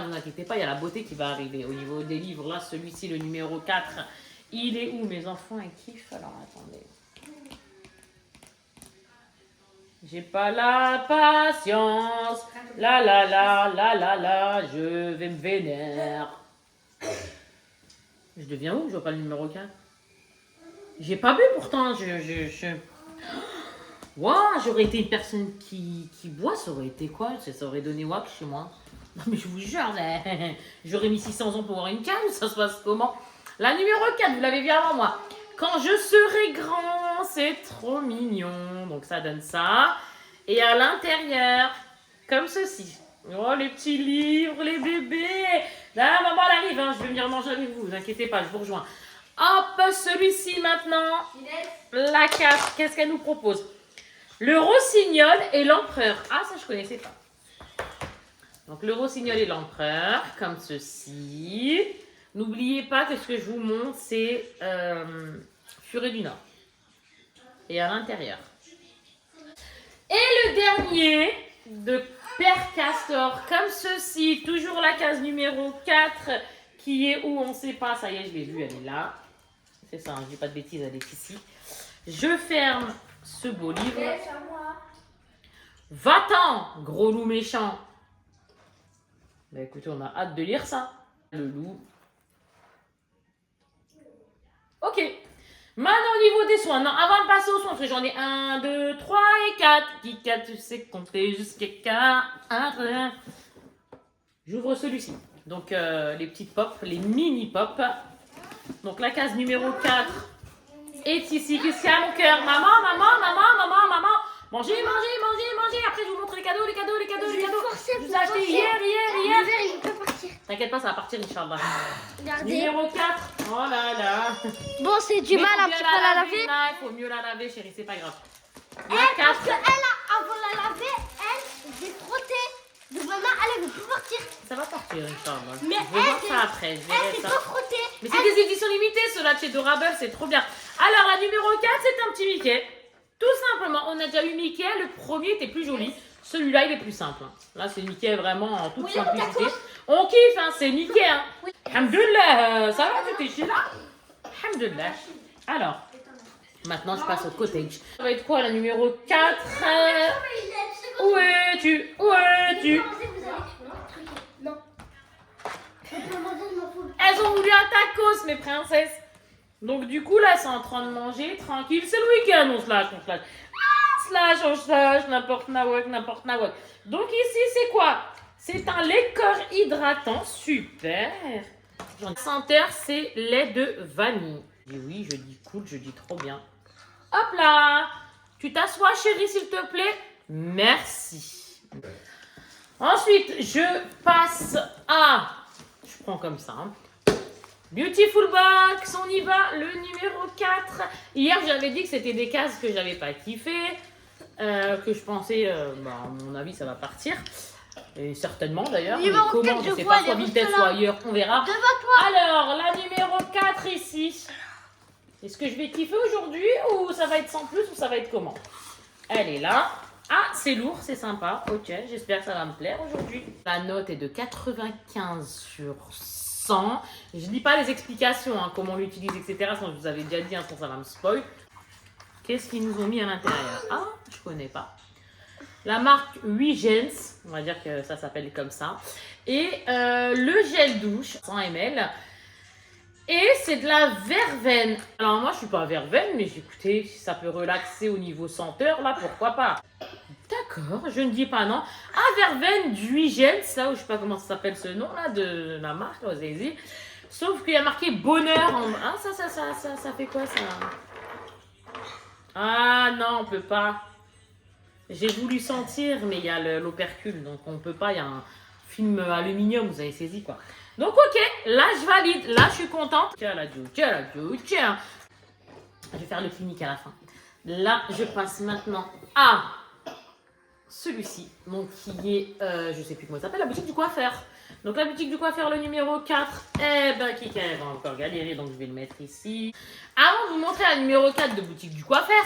vous inquiétez pas, il y a la beauté qui va arriver. Au niveau des livres, là, celui-ci, le numéro 4, il est où? Mes enfants, ils kiffent. Alors, attendez. J'ai pas la patience. Je vais me vénère. Je deviens où? Je vois pas le numéro 4. J'ai pas bu pourtant. Wow, j'aurais été une personne qui boit, ça aurait été quoi? Ça aurait donné WAP chez moi. Non mais je vous jure, j'aurais mis 600 ans pour voir une canne, ça se passe comment? La numéro 4, vous l'avez vu avant moi. Quand je serai grand, c'est trop mignon. Donc ça donne ça. Et à l'intérieur, comme ceci. Oh, les petits livres, les bébés. Là, maman, elle arrive, hein. Je vais venir manger avec vous, vous inquiétez pas, je vous rejoins. Hop, celui-ci maintenant. La carte, qu'est-ce qu'elle nous propose? Le rossignol et l'empereur. Ah, ça, je connaissais pas. Donc, le rossignol et l'empereur, comme ceci. N'oubliez pas que ce que je vous montre, c'est Furet du Nord. Et à l'intérieur. Et le dernier de Père Castor, comme ceci. Toujours la case numéro 4, qui est où on ne sait pas. Ça y est, je l'ai vue, elle est là. C'est ça, je dis pas de bêtises, elle est ici. Je ferme ce beau livre. Va-t'en, gros loup méchant. Bah écoutez, on a hâte de lire ça. Le loup. Ok. Maintenant, au niveau des soins. Non, avant de passer aux soins, parce que j'en ai 1, 2, 3 et 4. Qui 4, tu sais compter jusqu'à 4. J'ouvre celui-ci. Donc, les petites pop, les mini pop. Donc, la case numéro 4 est ici. Qu'est-ce qu'il y a, mon cœur? Maman. Mangez. Après, je vous montre les cadeaux. Je vous ai acheté hier. Il peut partir. T'inquiète pas, ça va partir, Inch'Allah. Regardez. Numéro 4. Oh là là. Bon, c'est du mal un petit peu à la laver. Il faut mieux la laver, chérie, c'est pas grave. La Parce 4. qu'elle, avant de la laver, elle, j'ai frotté. Donc maintenant, elle ne peut pas partir. Ça va partir, Inch'Allah. Mais Je vais voir ça après. Je Elle, verrai c'est ça. pas frotté. Mais c'est des éditions limitées, ceux-là de chez Dorable, c'est trop bien. Alors, la numéro 4, c'est un petit Mickey. Tout simplement, on a déjà eu Mickey. Le premier était plus joli. Celui-là, il est plus simple. Là, c'est Mickey vraiment en toute simplicité. On kiffe, hein, c'est Mickey. Hein. Oui. Alhamdoulilah, ça va, tu t'es chez là? Alhamdoulilah. Alors, maintenant, je passe au cottage. Ça va être quoi, la numéro 4? Où es-tu? Non. Elles ont voulu un tacos, mes princesses. Donc, du coup, là, elles sont en train de manger tranquille. C'est le week-end, on slash. On slash, n'importe nawak. Donc, ici, c'est quoi? C'est un lait corps hydratant. Super. Senteur, c'est lait de vanille. Je dis oui, je dis cool, je dis trop bien. Hop là. Tu t'assois, chérie, s'il te plaît? Merci. Ensuite, je passe à... Je prends comme ça. Beautiful Box, on y va. Le numéro 4. Hier, j'avais dit que c'était des cases que j'avais pas kiffé. Que je pensais, à mon avis, ça va partir. Et certainement d'ailleurs. Mais Numéro comment, 4, je je sais vois, pas, soit elle est Vinted, juste soit là. ailleurs, on verra. Devant toi. Alors, la numéro 4 ici. Est-ce que je vais kiffer aujourd'hui ou ça va être sans plus ou ça va être comment? Elle est là. Ah, c'est lourd, c'est sympa. Ok, j'espère que ça va me plaire aujourd'hui. La note est de 95 sur 100. Je lis pas les explications, hein, comment on l'utilise, etc. Sinon, je vous avais déjà dit, hein, sinon ça va me spoil. Qu'est-ce qu'ils nous ont mis à l'intérieur? Ah, je connais pas. La marque 8 Gens, on va dire que ça s'appelle comme ça. Et le gel douche, 100 ml. Et c'est de la verveine. Alors moi, je suis pas verveine, mais écoutez, si ça peut relaxer au niveau senteur, là, pourquoi pas. D'accord, je ne dis pas non. Ah, verveine d'huile gel, ça, ou je sais pas comment ça s'appelle ce nom-là de la marque, vous avez dit. Sauf qu'il y a marqué bonheur en... Ah, ça fait quoi, ça? Ah, non, on peut pas. J'ai voulu sentir, mais il y a l'opercule, donc on peut pas, il y a un film aluminium, vous avez saisi, quoi. Donc, ok, là, je valide. Là, je suis contente. Tiens. Je vais faire le clinique à la fin. Là, je passe maintenant à celui-ci. Donc, qui est, je sais plus comment il s'appelle, la boutique du coiffeur. Donc, la boutique du coiffeur, le numéro 4. Eh ben, Kika, elle va encore galérer, donc je vais le mettre ici. Avant de vous montrer la numéro 4 de boutique du coiffeur,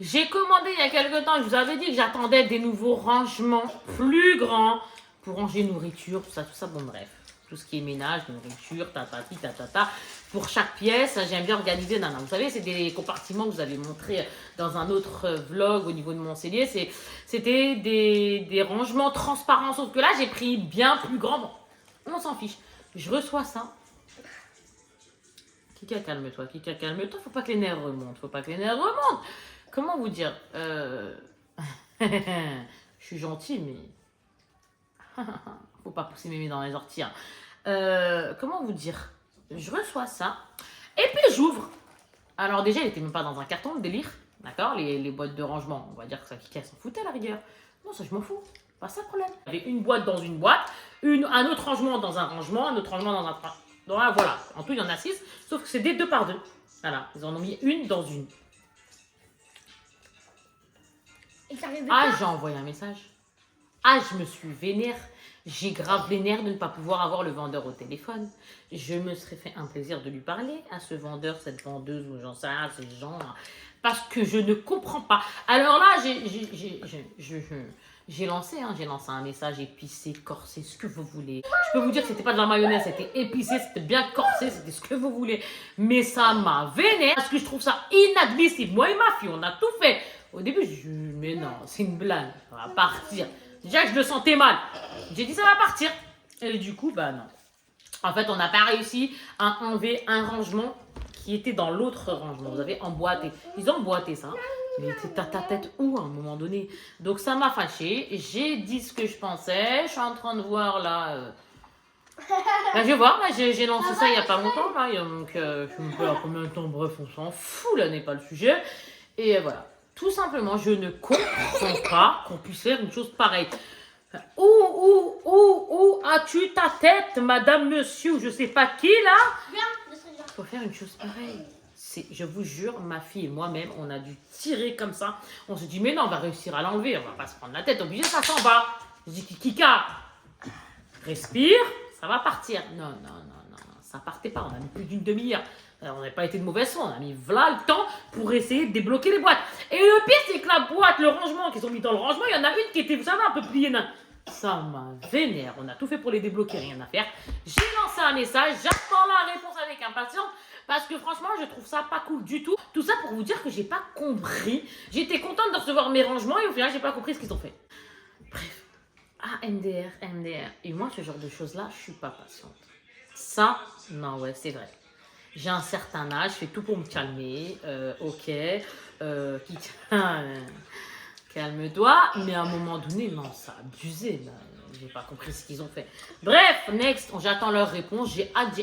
j'ai commandé il y a quelques temps, je vous avais dit que j'attendais des nouveaux rangements plus grands pour ranger nourriture, tout ça, bon bref. Tout ce qui est ménage, nourriture, tatati, tatata. Pour chaque pièce, j'aime bien organiser. Non, vous savez, c'est des compartiments que vous avez montré dans un autre vlog au niveau de mon cellier. C'était des rangements transparents. Sauf que là, j'ai pris bien plus grand. Bon, on s'en fiche. Je reçois ça. Kika, calme-toi. Faut pas que les nerfs remontent. Comment vous dire je suis gentille, mais... Faut pas pousser mémé dans les orties. Hein. Comment vous dire? Je reçois ça. Et puis j'ouvre. Alors déjà, il était même pas dans un carton, le délire. D'accord, les boîtes de rangement. On va dire que ça, Kika s'en foutait à la rigueur. Non, ça, je m'en fous. Pas ça le problème. Il y avait une boîte dans une boîte, un autre rangement dans un rangement, un autre rangement dans un... Voilà, en tout il y en a 6, sauf que c'est des 2 par 2. Voilà, ils en ont mis une dans une. Et t'arrivais Ah, pas. j'ai envoyé un message. Ah, je me suis vénère. J'ai grave les nerfs de ne pas pouvoir avoir le vendeur au téléphone. Je me serais fait un plaisir de lui parler à ce vendeur, cette vendeuse, ou j'en sais rien, ces gens. Parce que je ne comprends pas. Alors là, j'ai lancé un message épicé, corsé, ce que vous voulez. Je peux vous dire que c'était pas de la mayonnaise, c'était épicé, c'était bien corsé, c'était ce que vous voulez. Mais ça m'a vénère parce que je trouve ça inadmissible. Moi et ma fille, on a tout fait. Au début, je dis, mais non, c'est une blague, ça va partir. Déjà que je le sentais mal. J'ai dit, ça va partir. Et du coup, bah non. En fait, on n'a pas réussi à enlever un rangement qui était dans l'autre rangement. Vous avez emboîté. Ils ont emboîté ça. Mais c'est à ta tête où à un moment donné? Donc ça m'a fâchée. J'ai dit ce que je pensais. Je suis en train de voir là. Bah, je vais voir. Bah, j'ai lancé ça il n'y a pas longtemps. Là. Donc je ne sais pas combien de temps. Bref, on s'en fout. Là n'est pas le sujet. Et voilà. Tout simplement, je ne comprends pas qu'on puisse faire une chose pareille. Où as-tu ta tête, madame, monsieur, ou je sais pas qui, là? Faut faire une chose pareille. Je vous jure, ma fille et moi-même, on a dû tirer comme ça. On se dit, mais non, on va réussir à l'enlever, on va pas se prendre la tête. Obligé, ça s'en va. Je dis, Kika, respire, ça va partir. Non, ça partait pas. On a mis plus d'une demi-heure. On n'a pas été de mauvaise foi, on a mis voilà le temps pour essayer de débloquer les boîtes. Et le pire, c'est que la boîte, le rangement qu'ils ont mis dans le rangement, il y en a une qui était, vous savez, un peu pliée. Ça m'a vénère. On a tout fait pour les débloquer, rien à faire. J'ai lancé un message, j'attends la réponse avec impatience. Parce que franchement, je trouve ça pas cool du tout. Tout ça pour vous dire que j'ai pas compris. J'étais contente de recevoir mes rangements et au final, j'ai pas compris ce qu'ils ont fait. Bref. Ah, MDR. Et moi, ce genre de choses-là, je suis pas patiente. Ça, non, ouais, c'est vrai. J'ai un certain âge, je fais tout pour me calmer. Ok. Calme-toi. Mais à un moment donné, non, ça a abusé. Là. J'ai pas compris ce qu'ils ont fait. Bref, next, j'attends leur réponse. J'ai hâte.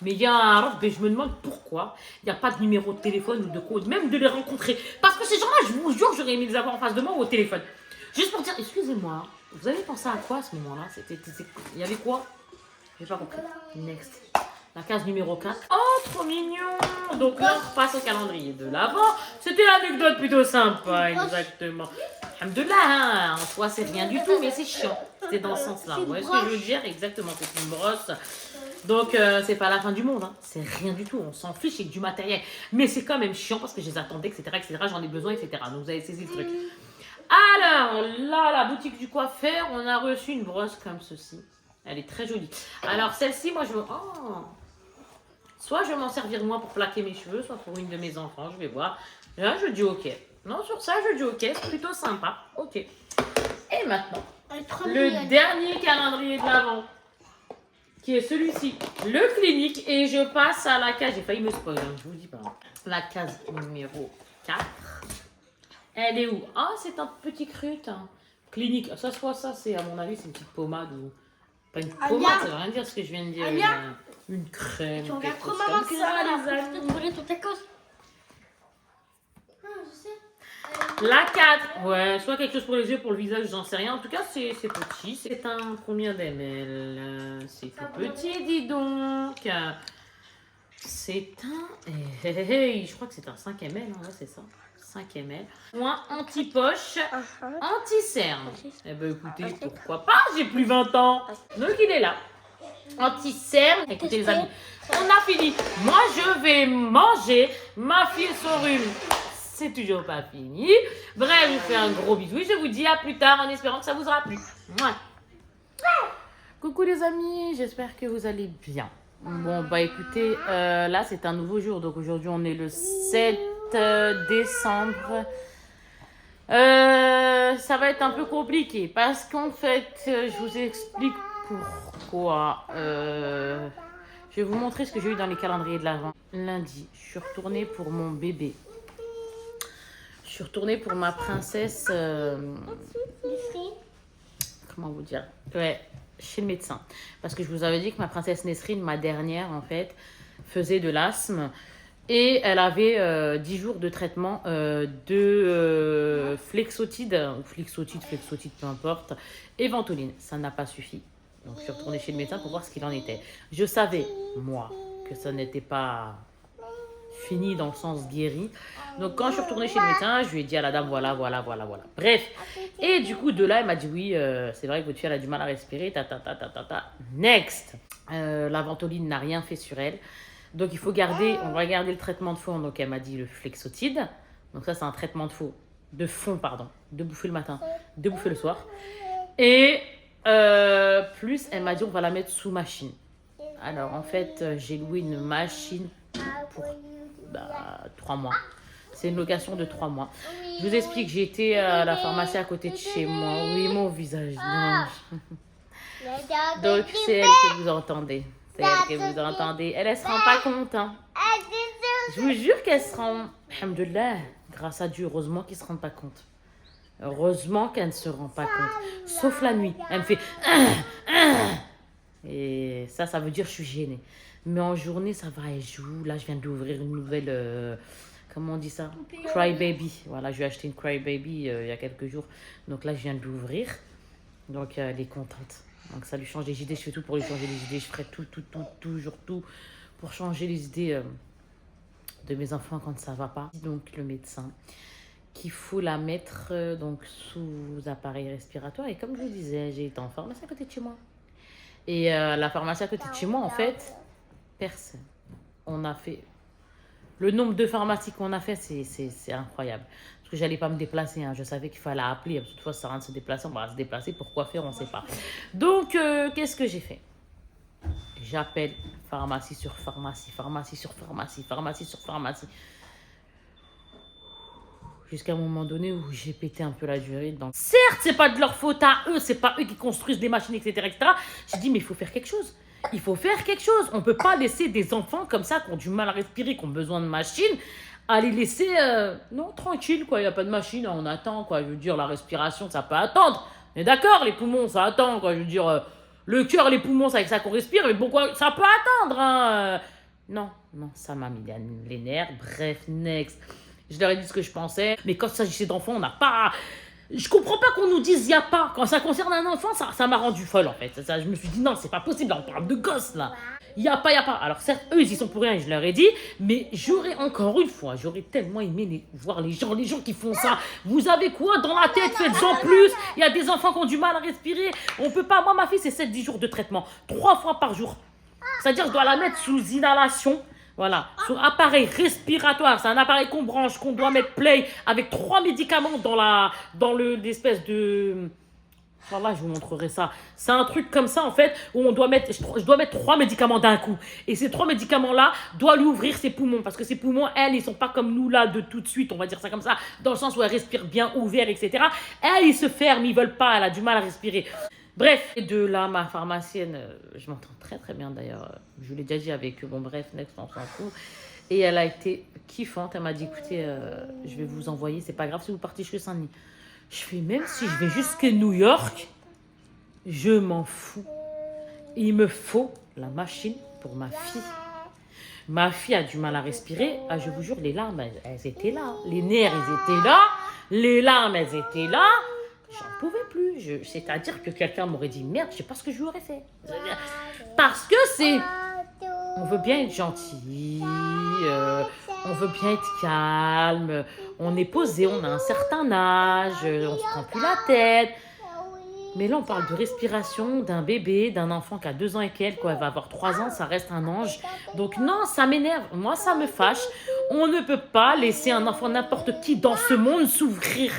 Mais il y a un... je me demande pourquoi il n'y a pas de numéro de téléphone ou de code, même de les rencontrer. Parce que ces gens-là, je vous jure, j'aurais aimé les avoir en face de moi ou au téléphone. Juste pour dire, excusez-moi, vous avez pensé à quoi à ce moment-là? Il y avait quoi? J'ai pas compris. Next. La case numéro 4. Oh, trop mignon! Donc là, on repasse au calendrier de l'avant. C'était l'anecdote plutôt sympa, exactement. Alhamdoulilah, hein. En soi, c'est rien du tout, mais c'est chiant. C'était dans ce sens-là. Vous voyez ce que je veux dire? Exactement, c'est une brosse. Donc, c'est pas la fin du monde. Hein. C'est rien du tout. On s'en fiche, c'est du matériel. Mais c'est quand même chiant parce que je les attendais, etc. J'en ai besoin, etc. Donc, vous avez saisi le truc. Alors, là, la boutique du coiffeur, on a reçu une brosse comme ceci. Elle est très jolie. Alors, celle-ci, moi, je veux... Oh. Soit je vais m'en servir moi pour plaquer mes cheveux, soit pour une de mes enfants, je vais voir. Là, je dis ok. Non, sur ça, je dis ok, c'est plutôt sympa. Ok. Et maintenant, le dernier calendrier de l'Avent, qui est celui-ci, le clinique. Et je passe à la case, j'ai failli me spoiler, je vous dis pas. La case numéro 4. Elle est où? Ah, c'est un petit crut. Hein. Clinique. Ça, c'est à mon avis, c'est une petite pommade ou... Pas une pommade, ça veut rien dire ce que je viens de dire. Une crème. Tu regardes trop maman que ça, les amis. Tu brûler ton tacos. Ah, je sais. La 4. Ouais, soit quelque chose pour les yeux, pour le visage, j'en sais rien. En tout cas, c'est petit. C'est un combien d'ml? C'est tout petit, dis donc. C'est un... je crois que c'est un 5 ml. Hein, ouais, c'est ça. 5 ml. Moins anti-poche, anti-cerne. Eh ben écoutez, pourquoi pas? J'ai plus 20 ans. Donc il est là. Anti-cerne. Écoutez les amis, on a fini. Moi je vais manger. Ma fille son rhume, c'est toujours pas fini. Bref, je vous fais un gros bisou. Je vous dis à plus tard en espérant que ça vous aura plu. Mouah. Coucou les amis, j'espère que vous allez bien. Bon bah écoutez, là c'est un nouveau jour. Donc aujourd'hui on est le 7 décembre. Ça va être un peu compliqué parce qu'en fait, je vous explique pourquoi. Je vais vous montrer ce que j'ai eu dans les calendriers de l'Avent. Lundi, je suis retournée pour mon bébé. Je suis retournée pour ma princesse. Comment vous dire? Ouais, chez le médecin. Parce que je vous avais dit que ma princesse Nesrine, ma dernière en fait, faisait de l'asthme. Et elle avait 10 jours de traitement de flexotide, ou flexotide, peu importe, et ventoline. Ça n'a pas suffi. Donc je suis retournée chez le médecin pour voir ce qu'il en était. Je savais, moi, que ça n'était pas fini dans le sens guéri. Donc quand je suis retournée chez le médecin, je lui ai dit à la dame, voilà. Bref. Et du coup, de là, elle m'a dit, oui, c'est vrai que votre fille, elle a du mal à respirer, Next. La ventoline n'a rien fait sur elle. Donc il faut garder, on va garder le traitement de fond. Donc elle m'a dit le flexotide. Donc ça, c'est un traitement de fond, de bouffer le matin, de bouffer le soir. Et plus, elle m'a dit, on va la mettre sous machine. Alors en fait, j'ai loué une machine pour 3 mois. C'est une location de 3 mois. Je vous explique, j'ai été à la pharmacie à côté de chez moi. Oui, mon visage. Non. Donc c'est elle que vous entendez. C'est elle que vous entendez. Elle se rend pas compte. Hein. Je vous jure qu'elle se rend... Alhamdoulilah, grâce à Dieu, heureusement qu'ils ne se rendent pas compte. Heureusement qu'elle ne se rend pas compte. Sauf la nuit. Elle me fait... Et ça veut dire que je suis gênée. Mais en journée, ça va, elle joue. Là, je viens d'ouvrir une nouvelle... comment on dit ça? Cry Baby. Voilà, je lui ai acheté une Cry Baby il y a quelques jours. Donc là, je viens de l'ouvrir. Donc, elle est contente. Donc, ça lui change les idées. Je fais tout pour lui changer les idées. Je ferai toujours tout pour changer les idées de mes enfants quand ça ne va pas. Donc, le médecin, qu'il faut la mettre donc, sous appareil respiratoire. Et comme je vous disais, j'ai été en pharmacie à côté de chez moi. Et la pharmacie à côté de chez moi, en fait, personne. On a fait... Le nombre de pharmacies qu'on a fait, c'est incroyable. Parce que je n'allais pas me déplacer. Hein. Je savais qu'il fallait appeler. Toutefois, ça sert à rien de se déplacer. On va se déplacer. Pourquoi faire? On ne sait pas. Donc, qu'est-ce que j'ai fait? J'appelle pharmacie sur pharmacie. Jusqu'à un moment donné où j'ai pété un peu la durée. Donc, certes, ce n'est pas de leur faute à eux. Ce n'est pas eux qui construisent des machines, etc. J'ai dit, mais il faut faire quelque chose. Il faut faire quelque chose. On ne peut pas laisser des enfants comme ça qui ont du mal à respirer, qui ont besoin de machines, à les laisser non, tranquille, quoi. Il n'y a pas de machine, on attend, quoi. Je veux dire, la respiration, ça peut attendre. On est d'accord, les poumons, ça attend, quoi. Je veux dire, le cœur, les poumons, c'est avec ça qu'on respire, mais bon, quoi, ça peut attendre, hein. Non, ça m'a mis les nerfs. Bref, next. Je leur ai dit ce que je pensais. Mais quand il s'agissait d'enfants, on n'a pas... Je comprends pas qu'on nous dise il n'y a pas. Quand ça concerne un enfant, ça m'a rendu folle en fait. Ça, je me suis dit non, c'est pas possible, on parle de gosses là. Il n'y a pas. Alors certes, eux ils y sont pour rien, je leur ai dit. Mais j'aurais tellement aimé voir les gens qui font ça. Vous avez quoi dans la tête? Faites-en plus. Il y a des enfants qui ont du mal à respirer. On peut pas. Moi, ma fille, c'est 7-10 jours de traitement. 3 fois par jour. C'est-à-dire je dois la mettre sous inhalation. Voilà, sur appareil respiratoire, c'est un appareil qu'on branche, qu'on doit mettre play avec 3 médicaments dans l'espèce de... Voilà, je vous montrerai ça. C'est un truc comme ça, en fait, où je dois mettre 3 médicaments d'un coup. Et ces 3 médicaments-là doivent lui ouvrir ses poumons. Parce que ses poumons, elles, ils sont pas comme nous, là, de tout de suite, on va dire ça comme ça, dans le sens où elle respire bien ouvert, etc. Elles, ils se ferment, ils veulent pas, elle a du mal à respirer. Bref, et de là, ma pharmacienne, je m'entends très très bien d'ailleurs, je vous l'ai déjà dit avec eux, bon bref, next, on s'en fout. Et elle a été kiffante, elle m'a dit, écoutez, je vais vous envoyer, c'est pas grave si vous partez jusqu'à Saint-Denis. Je fais, même si je vais jusqu'à New York, je m'en fous. Il me faut la machine pour ma fille. Ma fille a du mal à respirer, je vous jure, les larmes, elles étaient là. Les nerfs, ils étaient là. Les larmes, elles étaient là. J'en pouvais plus. C'est-à-dire que quelqu'un m'aurait dit merde, je sais pas ce que je lui aurais fait. Parce que c'est... On veut bien être gentil, on veut bien être calme, on est posé, on a un certain âge, on se prend plus la tête. Mais là, on parle de respiration d'un bébé, d'un enfant qui a 2 ans et quelques, quoi. Elle va avoir 3 ans, ça reste un ange. Donc non, ça m'énerve. Moi, ça me fâche. On ne peut pas laisser un enfant, n'importe qui dans ce monde, souffrir.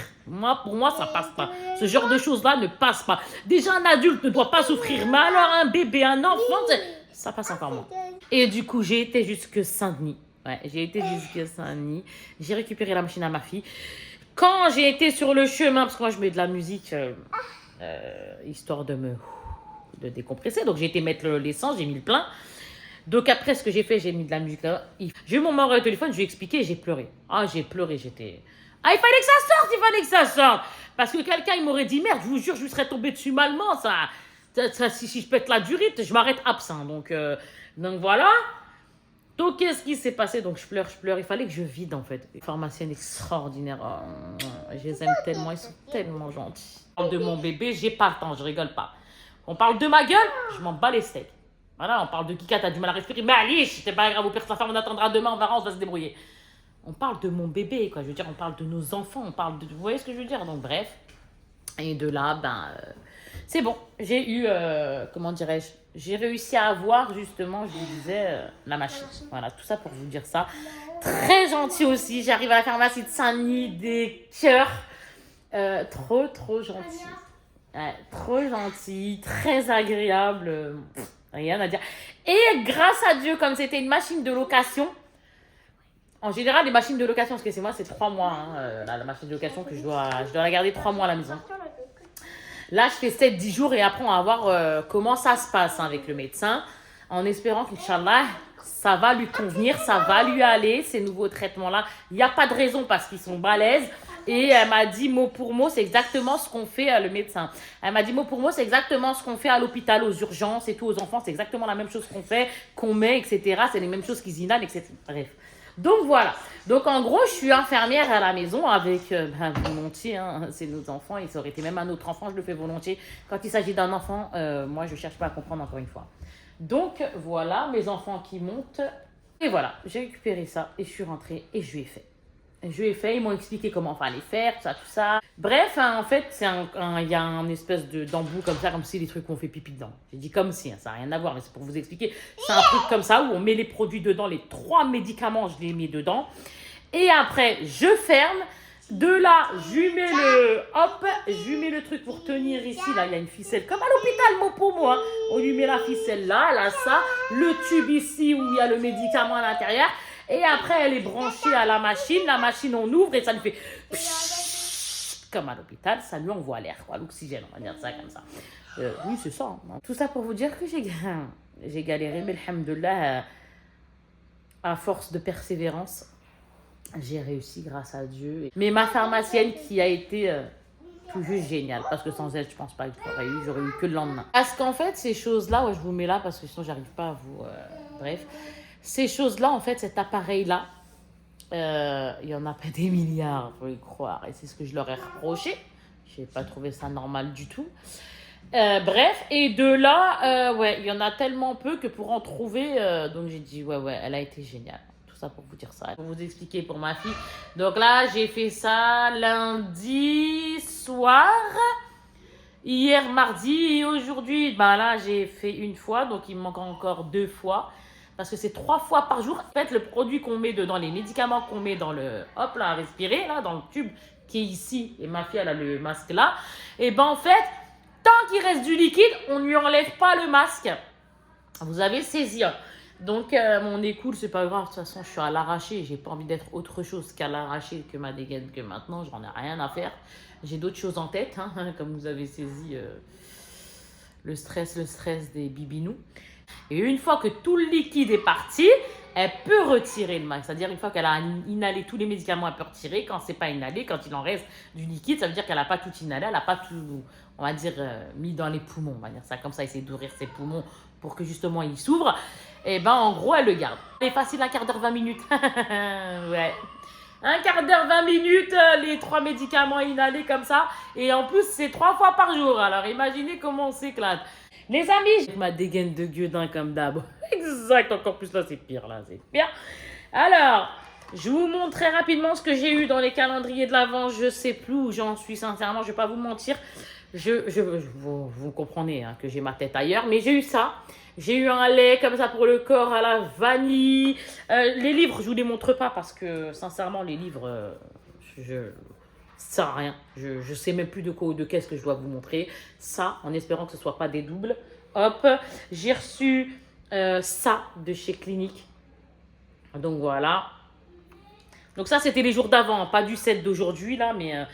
Pour moi, ça passe pas. Ce genre de choses-là ne passe pas. Déjà, un adulte ne doit pas souffrir. Mais alors, un bébé, un enfant, ça passe encore moins. Et du coup, j'ai été jusque Saint-Denis. Ouais, j'ai été jusque Saint-Denis. J'ai récupéré la machine à ma fille. Quand j'ai été sur le chemin, parce que moi, je mets de la musique... histoire de décompresser. Donc j'ai été mettre l'essence, j'ai mis le plein. Donc après ce que j'ai fait, j'ai mis de la musique là. J'ai eu mon mari au téléphone, je lui ai expliqué et j'ai pleuré. J'ai pleuré, j'étais... il fallait que ça sorte. Parce que quelqu'un, il m'aurait dit, merde, je vous jure, je lui serais tombé dessus malement, si je pète la durite, je m'arrête absent. Donc voilà. Donc, qu'est-ce qui s'est passé? Donc, je pleure. Il fallait que je vide, en fait. Les pharmaciennes extraordinaires. Oh, je les aime tellement. Ils sont tellement gentils. On parle de mon bébé, j'ai pas le temps, je rigole pas. On parle de ma gueule, je m'en bats les steaks. Voilà, on parle de Kika, t'as du mal à respirer. Mais allez, c'est pas grave, au pire, sa femme, on attendra demain, on va se débrouiller. On parle de mon bébé, quoi. Je veux dire, on parle de nos enfants, on parle de... Vous voyez ce que je veux dire? Donc, bref. Et de là, c'est bon. J'ai eu, comment dirais-je? J'ai réussi à avoir, justement, je vous disais, la machine. Voilà, tout ça pour vous dire ça. Très gentil aussi. J'arrive à la pharmacie de Saint-Denis, des cœurs. Trop gentil. Ouais, trop gentil, très agréable. Rien à dire. Et grâce à Dieu, comme c'était une machine de location, en général, les machines de location, parce que c'est moi, c'est 3 mois, la machine de location que je dois la garder 3 mois à la maison. Là, je fais 7-10 jours et après, on va voir comment ça se passe avec le médecin, en espérant qu'Inch'Allah, ça va lui convenir, ça va lui aller, ces nouveaux traitements-là. Il n'y a pas de raison parce qu'ils sont balèzes. Et elle m'a dit mot pour mot, c'est exactement ce qu'on fait le médecin. Elle m'a dit mot pour mot, c'est exactement ce qu'on fait à l'hôpital, aux urgences et tout, aux enfants. C'est exactement la même chose qu'on fait, qu'on met, etc. C'est les mêmes choses qu'ils inhalent, etc. Bref. Donc voilà. Donc en gros, je suis infirmière à la maison avec volontiers. Hein, c'est nos enfants. Et ça aurait été même un autre enfant, je le fais volontiers. Quand il s'agit d'un enfant, moi, je ne cherche pas à comprendre encore une fois. Donc voilà, mes enfants qui montent. Et voilà, j'ai récupéré ça et je suis rentrée et je lui ai fait. Ils m'ont expliqué comment fallait faire, tout ça. Bref, hein, en fait, il y a un espèce d'embout comme ça, comme si les trucs qu'on fait pipi dedans. J'ai dit comme si, hein, ça n'a rien à voir, mais c'est pour vous expliquer. C'est un truc comme ça où on met les produits dedans, les 3 médicaments, je les mets dedans. Et après, je ferme. De là, je lui mets le truc pour tenir ici. Là, il y a une ficelle, comme à l'hôpital, mot pour mot. Hein. On lui met la ficelle là, elle a ça. Le tube ici où il y a le médicament à l'intérieur. Et après, elle est branchée à la machine. La machine, on ouvre et ça lui fait... Comme à l'hôpital, ça lui envoie l'air, quoi, l'oxygène, on va dire ça comme ça. Oui, c'est ça. Hein. Tout ça pour vous dire que j'ai galéré, mais alhamdoulilah, à force de persévérance, j'ai réussi grâce à Dieu. Mais ma pharmacienne qui a été tout juste géniale, parce que sans elle, je pense pas que j'aurais eu que le lendemain. Parce qu'en fait, ces choses-là, je vous mets là parce que sinon, j'arrive pas à vous... bref. Ces choses-là, en fait, cet appareil-là, il y en a pas des milliards, faut y croire. Et c'est ce que je leur ai reproché. Je n'ai pas trouvé ça normal du tout. Bref, et de là, il y en a tellement peu que pour en trouver, donc j'ai dit, ouais, elle a été géniale. Tout ça pour vous dire ça. Pour vous expliquer pour ma fille. Donc là, j'ai fait ça lundi soir. Hier, mardi, et aujourd'hui, là, j'ai fait une fois. Donc, il me manque encore 2 fois. Parce que c'est 3 fois par jour. En fait, le produit qu'on met dedans, les médicaments qu'on met dans le... Hop là, à respirer, là, dans le tube qui est ici. Et ma fille, elle a le masque là. Et en fait, tant qu'il reste du liquide, on ne lui enlève pas le masque. Vous avez saisi. Hein. Donc, mon nez coule, c'est pas grave. De toute façon, je suis à l'arraché. J'ai pas envie d'être autre chose qu'à l'arraché, que ma dégaine, que maintenant. J'en ai rien à faire. J'ai d'autres choses en tête, hein, comme vous avez saisi le stress des bibinous. Et une fois que tout le liquide est parti, elle peut retirer le masque. C'est-à-dire, une fois qu'elle a inhalé tous les médicaments, elle peut retirer. Quand c'est pas inhalé, quand il en reste du liquide, ça veut dire qu'elle n'a pas tout inhalé, elle n'a pas tout, on va dire, mis dans les poumons. On va dire ça comme ça, essayer d'ouvrir ses poumons pour que justement ils s'ouvrent. Et en gros, elle le garde. C'est facile, 1/4 d'heure, 20 minutes. Ouais. 1/4 d'heure, 20 minutes, les 3 médicaments inhalés comme ça. Et en plus, c'est 3 fois par jour. Alors, imaginez comment on s'éclate. Les amis, j'ai ma dégaine de gueudin comme d'hab. Exact, encore plus là, c'est pire. Alors, je vous montre très rapidement ce que j'ai eu dans les calendriers de l'Avent. Je sais plus où j'en suis, sincèrement, je vais pas vous mentir. Vous comprenez hein, que j'ai ma tête ailleurs, mais j'ai eu ça. J'ai eu un lait comme ça pour le corps à la vanille. Les livres, je vous les montre pas parce que, sincèrement, les livres, ça sert à rien. Je sais même plus de qu'est-ce que je dois vous montrer. Ça, en espérant que ce soit pas des doubles. Hop, j'ai reçu ça de chez Clinique. Donc voilà. Donc ça, c'était les jours d'avant, pas du set d'aujourd'hui là, mais...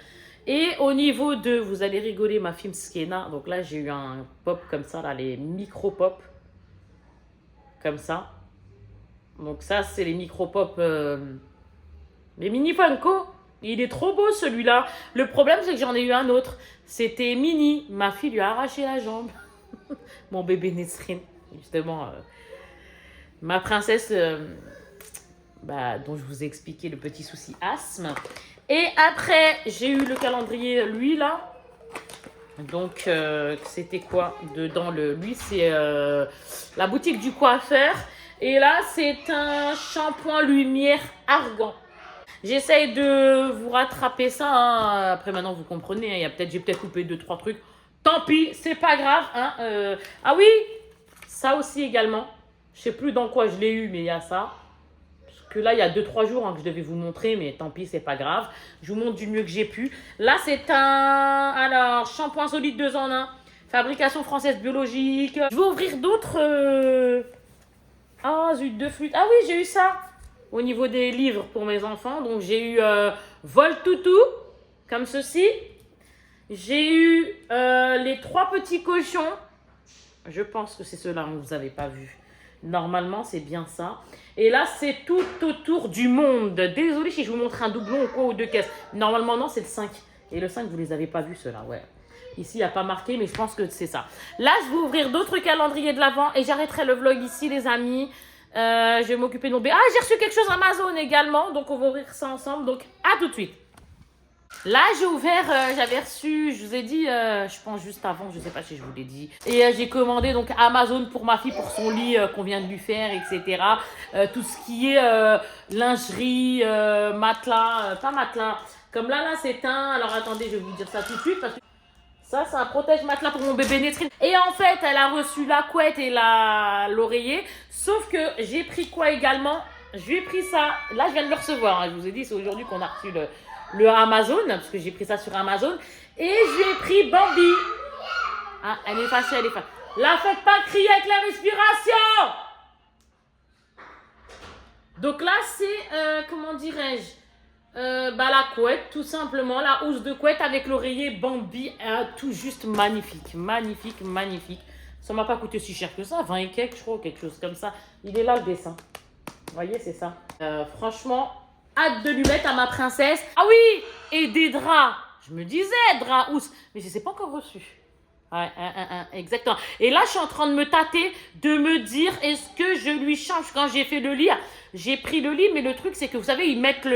Et au niveau de, vous allez rigoler, ma fille Mskena. Donc là, j'ai eu un pop comme ça, là, les micro-pop. Comme ça. Donc ça, c'est les micro-pop. Les mini Funko. Il est trop beau celui-là. Le problème, c'est que j'en ai eu un autre. C'était Mini. Ma fille lui a arraché la jambe. Mon bébé Nesrine. Justement, ma princesse dont je vous ai expliqué le petit souci asthme. Et après, j'ai eu le calendrier, lui, là. Donc, c'était quoi dedans lui, c'est la boutique du coiffeur. Et là, c'est un shampoing lumière argan. J'essaye de vous rattraper ça. Hein. Après, maintenant, vous comprenez. Hein, j'ai peut-être coupé 2-3 trucs. Tant pis, c'est pas grave. Hein, ah oui, ça aussi également. Je sais plus dans quoi je l'ai eu, mais il y a ça. Parce que là, il y a 2-3 jours que je devais vous montrer, mais tant pis, c'est pas grave. Je vous montre du mieux que j'ai pu. Là, c'est un shampoing solide 2 en 1. Fabrication française biologique. Je vais ouvrir d'autres... Ah, zut de flûte. Ah oui, j'ai eu ça au niveau des livres pour mes enfants. Donc, j'ai eu Vol Toutou, comme ceci. J'ai eu les 3 petits cochons. Je pense que c'est ceux-là que vous n'avez pas vu. Normalement, c'est bien ça. Et là, c'est tout autour du monde. Désolée si je vous montre un doublon ou quoi, ou 2 caisses. Normalement, non, c'est le 5. Et le 5, vous les avez pas vus, ceux-là, ouais. Ici, il n'y a pas marqué, mais je pense que c'est ça. Là, je vais ouvrir d'autres calendriers de l'Avent et j'arrêterai le vlog ici, les amis. Je vais m'occuper de mon bébé. Ah, j'ai reçu quelque chose Amazon également, donc on va ouvrir ça ensemble. Donc, à tout de suite. Là, j'ai ouvert, j'avais reçu, je vous ai dit, je pense juste avant, je ne sais pas si je vous l'ai dit. Et j'ai commandé donc Amazon pour ma fille, pour son lit qu'on vient de lui faire, etc. Tout ce qui est lingerie, matelas, pas matelas. Comme là, c'est un... Alors, attendez, je vais vous dire ça tout de suite parce que... Ça, c'est un protège-matelas pour mon bébé Nesrine. Et en fait, elle a reçu la couette et l'oreiller. Sauf que j'ai pris quoi également? Je lui ai pris ça. Là, je viens de le recevoir. Hein. Je vous ai dit, c'est aujourd'hui qu'on a reçu le Amazon. Parce que j'ai pris ça sur Amazon. Et je lui ai pris Bambi. Ah, elle est fâchée, elle est fâchée. La faites pas crier avec la respiration. Donc là, c'est, comment dirais-je? La couette, tout simplement, la housse de couette avec l'oreiller Bambi, tout juste magnifique, magnifique, magnifique. Ça m'a pas coûté si cher que ça, 20 et quelques, je crois, quelque chose comme ça. Il est là le dessin. Vous voyez, c'est ça. Franchement, hâte de lui mettre à ma princesse. Ah oui, et des draps. Je me disais, draps, housse, mais je ne les ai pas encore reçus. Ouais, exactement. Et là, je suis en train de me tâter, de me dire, est-ce que je lui change? Quand j'ai fait le lit, j'ai pris le lit, mais le truc, c'est que vous savez, ils mettent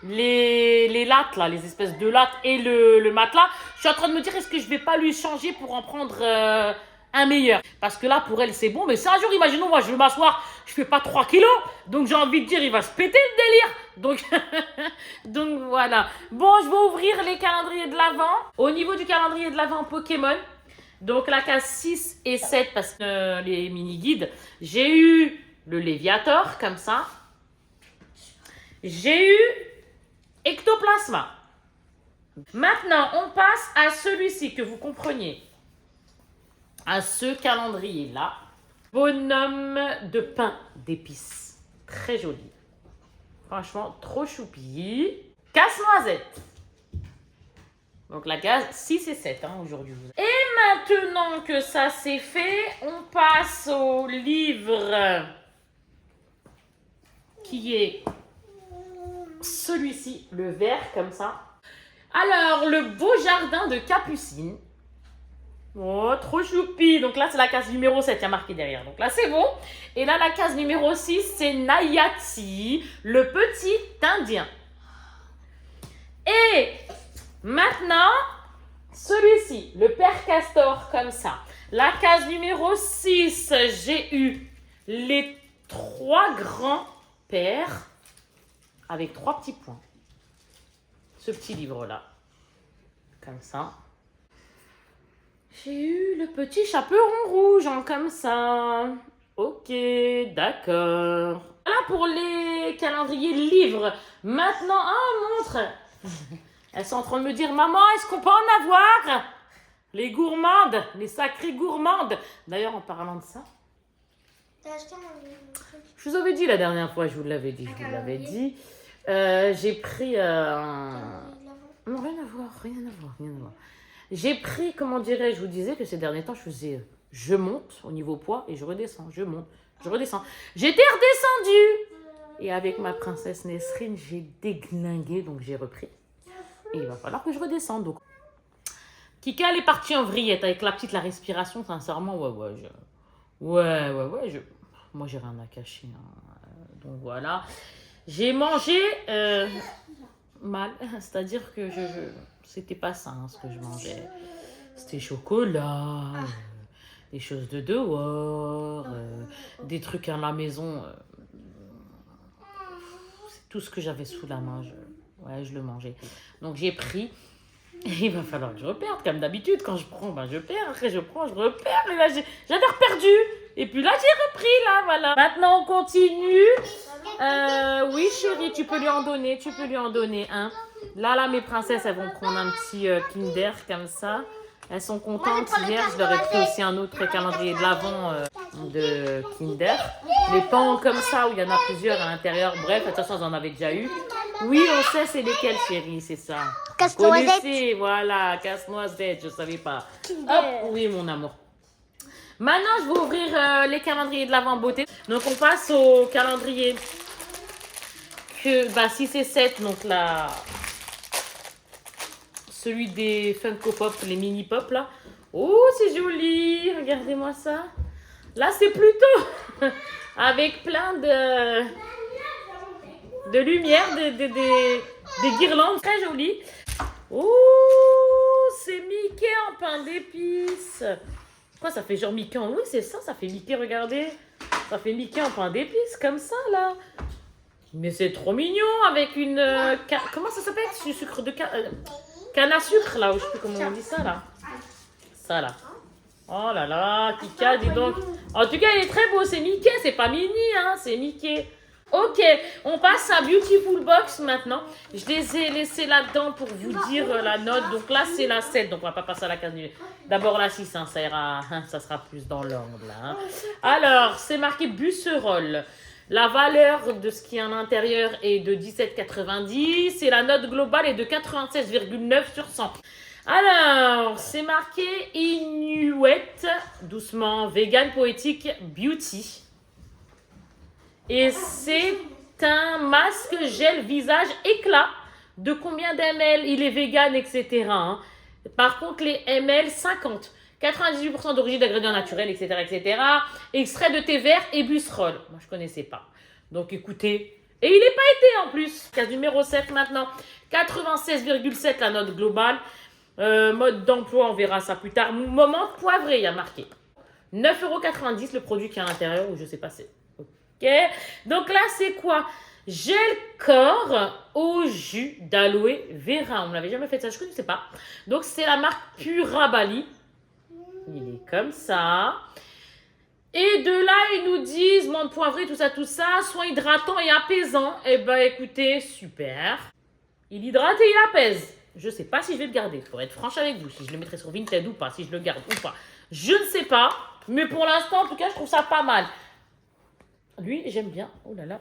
les lattes, là, les espèces de lattes et le matelas. Je suis en train de me dire, est-ce que je vais pas lui changer pour en prendre un meilleur? Parce que là, pour elle, c'est bon. Mais si un jour, imaginons, moi, je vais m'asseoir, je fais pas 3 kilos. Donc, j'ai envie de dire, il va se péter le délire. Donc voilà. Bon, je vais ouvrir les calendriers de l'Avent. Au niveau du calendrier de l'Avent Pokémon, donc la case 6 et 7, parce que les mini-guides, j'ai eu le Léviator, comme ça. J'ai eu Ectoplasma. Maintenant, on passe à celui-ci, que vous compreniez. À ce calendrier-là. Bonhomme de pain d'épices. Très joli. Franchement, trop choupi. Casse-noisette. Donc la case 6 et 7 aujourd'hui. Et maintenant que ça c'est fait, on passe au livre qui est celui-ci, le vert comme ça. Alors, le beau jardin de Capucine. Oh, trop choupi. Donc là, c'est la case numéro 7, il y a marqué derrière. Donc là, c'est bon. Et là, la case numéro 6, c'est Nayati, le petit Indien. Et maintenant, celui-ci, le père Castor, comme ça. La case numéro 6, j'ai eu les 3 grands pères avec 3 petits points. Ce petit livre-là. Comme ça. J'ai eu le petit chaperon rouge, hein, comme ça. Ok, d'accord. Voilà pour les calendriers livres. Maintenant, montre. Elles sont en train de me dire, maman, est-ce qu'on peut en avoir? Les gourmandes, les sacrées gourmandes. D'ailleurs, en parlant de ça, T'as acheté un truc? je vous avais dit la dernière fois, je vous l'avais dit, j'ai pris Non, rien à voir, rien à voir, rien à voir. J'ai pris, comment dirais-je, je vous disais que ces derniers temps, je monte au niveau poids et je redescends, je monte, je redescends. J'étais redescendue. Et avec ma princesse Nesrine, j'ai déglingué, donc j'ai repris. Et il va falloir que je redescende. Donc, Kika, elle est partie en vrillette avec la respiration, sincèrement, moi, j'ai rien à cacher. Hein. Donc voilà. J'ai mangé mal, c'est-à-dire que c'était pas sain ce que je mangeais. C'était chocolat, des choses de dehors, des trucs à la maison. C'est tout ce que j'avais sous la main. Je le mangeais. Donc j'ai pris. Il va falloir que je reperde, comme d'habitude. Quand je prends, je perds. Après, je prends, je repère. Et là, j'avais reperdu. Et puis là, j'ai repris, là, voilà. Maintenant, on continue. Oui, chérie, tu peux lui en donner. Tu peux lui en donner un. Là, mes princesses, elles vont prendre un petit Kinder, comme ça. Elles sont contentes. Hier, je leur ai pris aussi un autre calendrier de l'Avent de Kinder. Les pans comme ça, où il y en a plusieurs à l'intérieur. Bref, de toute façon, j'en avais déjà eu. Oui, on sait c'est lesquels, chérie, c'est ça. Casse-noisette. Voilà, casse-noisette, je savais pas. Hop, oui, mon amour. Maintenant, je vais ouvrir les calendriers de l'Avent beauté. Donc, on passe au calendrier 6 et 7. Donc, là, celui des Funko Pop, les mini pop, là. Oh, c'est joli. Regardez-moi ça. Là, c'est plutôt avec plein de lumière, des guirlandes très jolies. Oh, c'est Mickey en pain d'épices. Quoi, ça fait genre Mickey en... Oui, c'est ça, ça fait Mickey, regardez. Ça fait Mickey en pain d'épices, comme ça, là. Mais c'est trop mignon, avec une... comment ça s'appelle? Du sucre de canne à sucre, là, ou je sais plus comment on dit ça, là. Ça, là. Oh là là, Kika, dis donc. En tout cas, il est très beau, c'est Mickey, c'est pas Minnie, hein, c'est Mickey. Ok, on passe à Beautiful Box maintenant. Je les ai laissés là-dedans pour vous dire la note. Donc là, c'est la 7, donc on va pas passer à la 15 minutes. D'abord la 6, hein, ça ira, ça sera plus dans l'ordre là. Hein. Alors, c'est marqué Busserolles. La valeur de ce qui est à l'intérieur est de 17,90 et la note globale est de 96,9 sur 100. Alors, c'est marqué Inuit, doucement, vegan poétique beauty. Et c'est un masque gel visage éclat. De combien d'ml? Il est vegan, etc. Hein. Par contre, les ml, 50. 98% d'origine d'ingrédients naturels, etc., etc. Extrait de thé vert et busserolles. Moi, je ne connaissais pas. Donc, écoutez. Et il n'est pas été en plus. Case numéro 7 maintenant. 96,7 la note globale. Mode d'emploi, on verra ça plus tard. Moment poivré, il y a marqué. 9,90 € le produit qui est à l'intérieur, ou je ne sais pas c'est. Ok. Donc là, c'est quoi? Gel corps au jus d'aloe vera. On ne l'avait jamais fait ça, je ne connaissais pas. Donc, c'est la marque Pura Bali. Il est comme ça. Et de là, ils nous disent, menthe poivrée, tout ça, soin hydratant et apaisant. Eh ben, écoutez, super. Il hydrate et il apaise. Je ne sais pas si je vais le garder, pour être franche avec vous. Si je le mettrai sur Vinted ou pas, si je le garde ou pas. Je ne sais pas. Mais pour l'instant, en tout cas, je trouve ça pas mal. Lui, j'aime bien. Oh là là.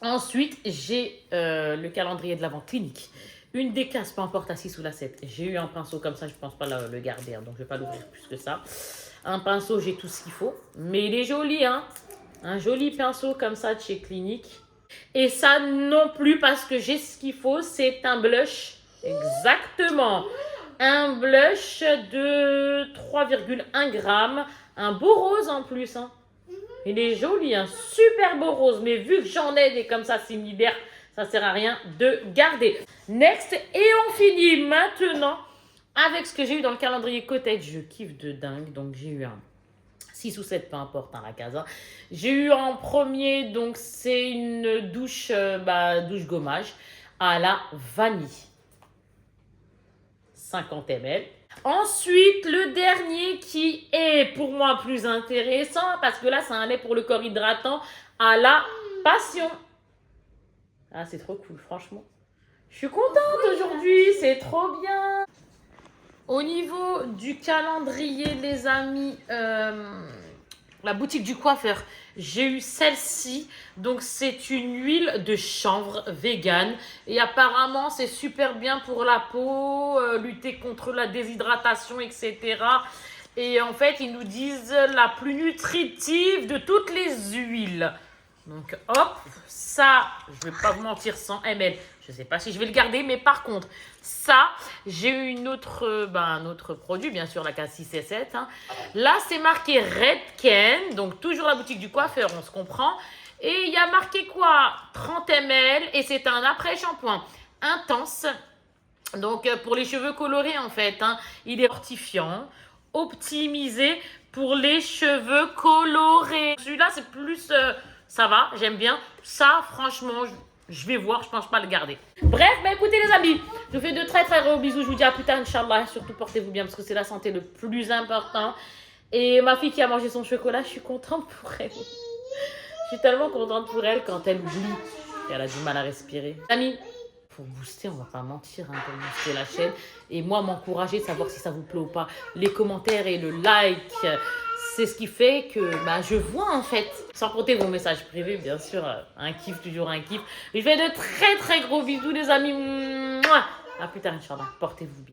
Ensuite, j'ai le calendrier de l'Avent clinique. Une des cases, peu importe la 6 ou la 7. J'ai eu un pinceau comme ça, je ne pense pas le garder, hein, donc je ne vais pas l'ouvrir plus que ça. Un pinceau, j'ai tout ce qu'il faut. Mais il est joli, hein. Un joli pinceau comme ça de chez Clinique. Et ça non plus parce que j'ai ce qu'il faut, c'est un blush. Exactement. Un blush de 3,1 grammes. Un beau rose en plus, hein. Il est joli, un super beau rose. Mais vu que j'en ai des comme ça similaires, ça ne sert à rien de garder. Next, et on finit maintenant avec ce que j'ai eu dans le calendrier Cottage. Je kiffe de dingue. Donc, j'ai eu un 6 ou 7, peu importe, hein, la casa. J'ai eu en premier, donc c'est une douche, douche gommage à la vanille. 50 ml. Ensuite, le dernier qui est pour moi plus intéressant, parce que là, c'est un lait pour le corps hydratant à la passion. Ah, c'est trop cool, franchement. Je suis contente aujourd'hui, c'est trop bien. Au niveau du calendrier, les amis, la boutique du coiffeur, j'ai eu celle-ci. Donc, c'est une huile de chanvre vegan. Et apparemment, c'est super bien pour la peau, lutter contre la déshydratation, etc. Et en fait, ils nous disent la plus nutritive de toutes les huiles. Donc, hop, ça, je ne vais pas vous mentir, 100 ml. Je ne sais pas si je vais le garder, mais par contre, ça, j'ai eu un autre produit, bien sûr, la K6 et 7. Hein. Là, c'est marqué Redken, donc toujours la boutique du coiffeur, on se comprend. Et il y a marqué quoi? 30 ml et c'est un après-shampoing intense. Donc pour les cheveux colorés en fait, hein, il est fortifiant, optimisé pour les cheveux colorés. Celui-là c'est plus, ça va, j'aime bien. Ça franchement, je vais voir, je pense pas le garder. Bref, bah écoutez les amis, je vous fais de très très gros bisous. Je vous dis à plus tard, Inch'Allah. Surtout portez-vous bien parce que c'est la santé le plus important. Et ma fille qui a mangé son chocolat, je suis contente pour elle. Je suis tellement contente pour elle quand elle oublie qu'elle a du mal à respirer. Amis, pour booster, on va pas mentir, hein, pour booster la chaîne. Et moi, m'encourager, savoir si ça vous plaît ou pas. Les commentaires et le like, c'est ce qui fait que bah, je vois en fait. Sans compter vos messages privés, bien sûr. Un kiff, toujours un kiff. Je fais de très très gros bisous les amis. Mouah. À plus tard, Inch'Allah. Portez-vous bien.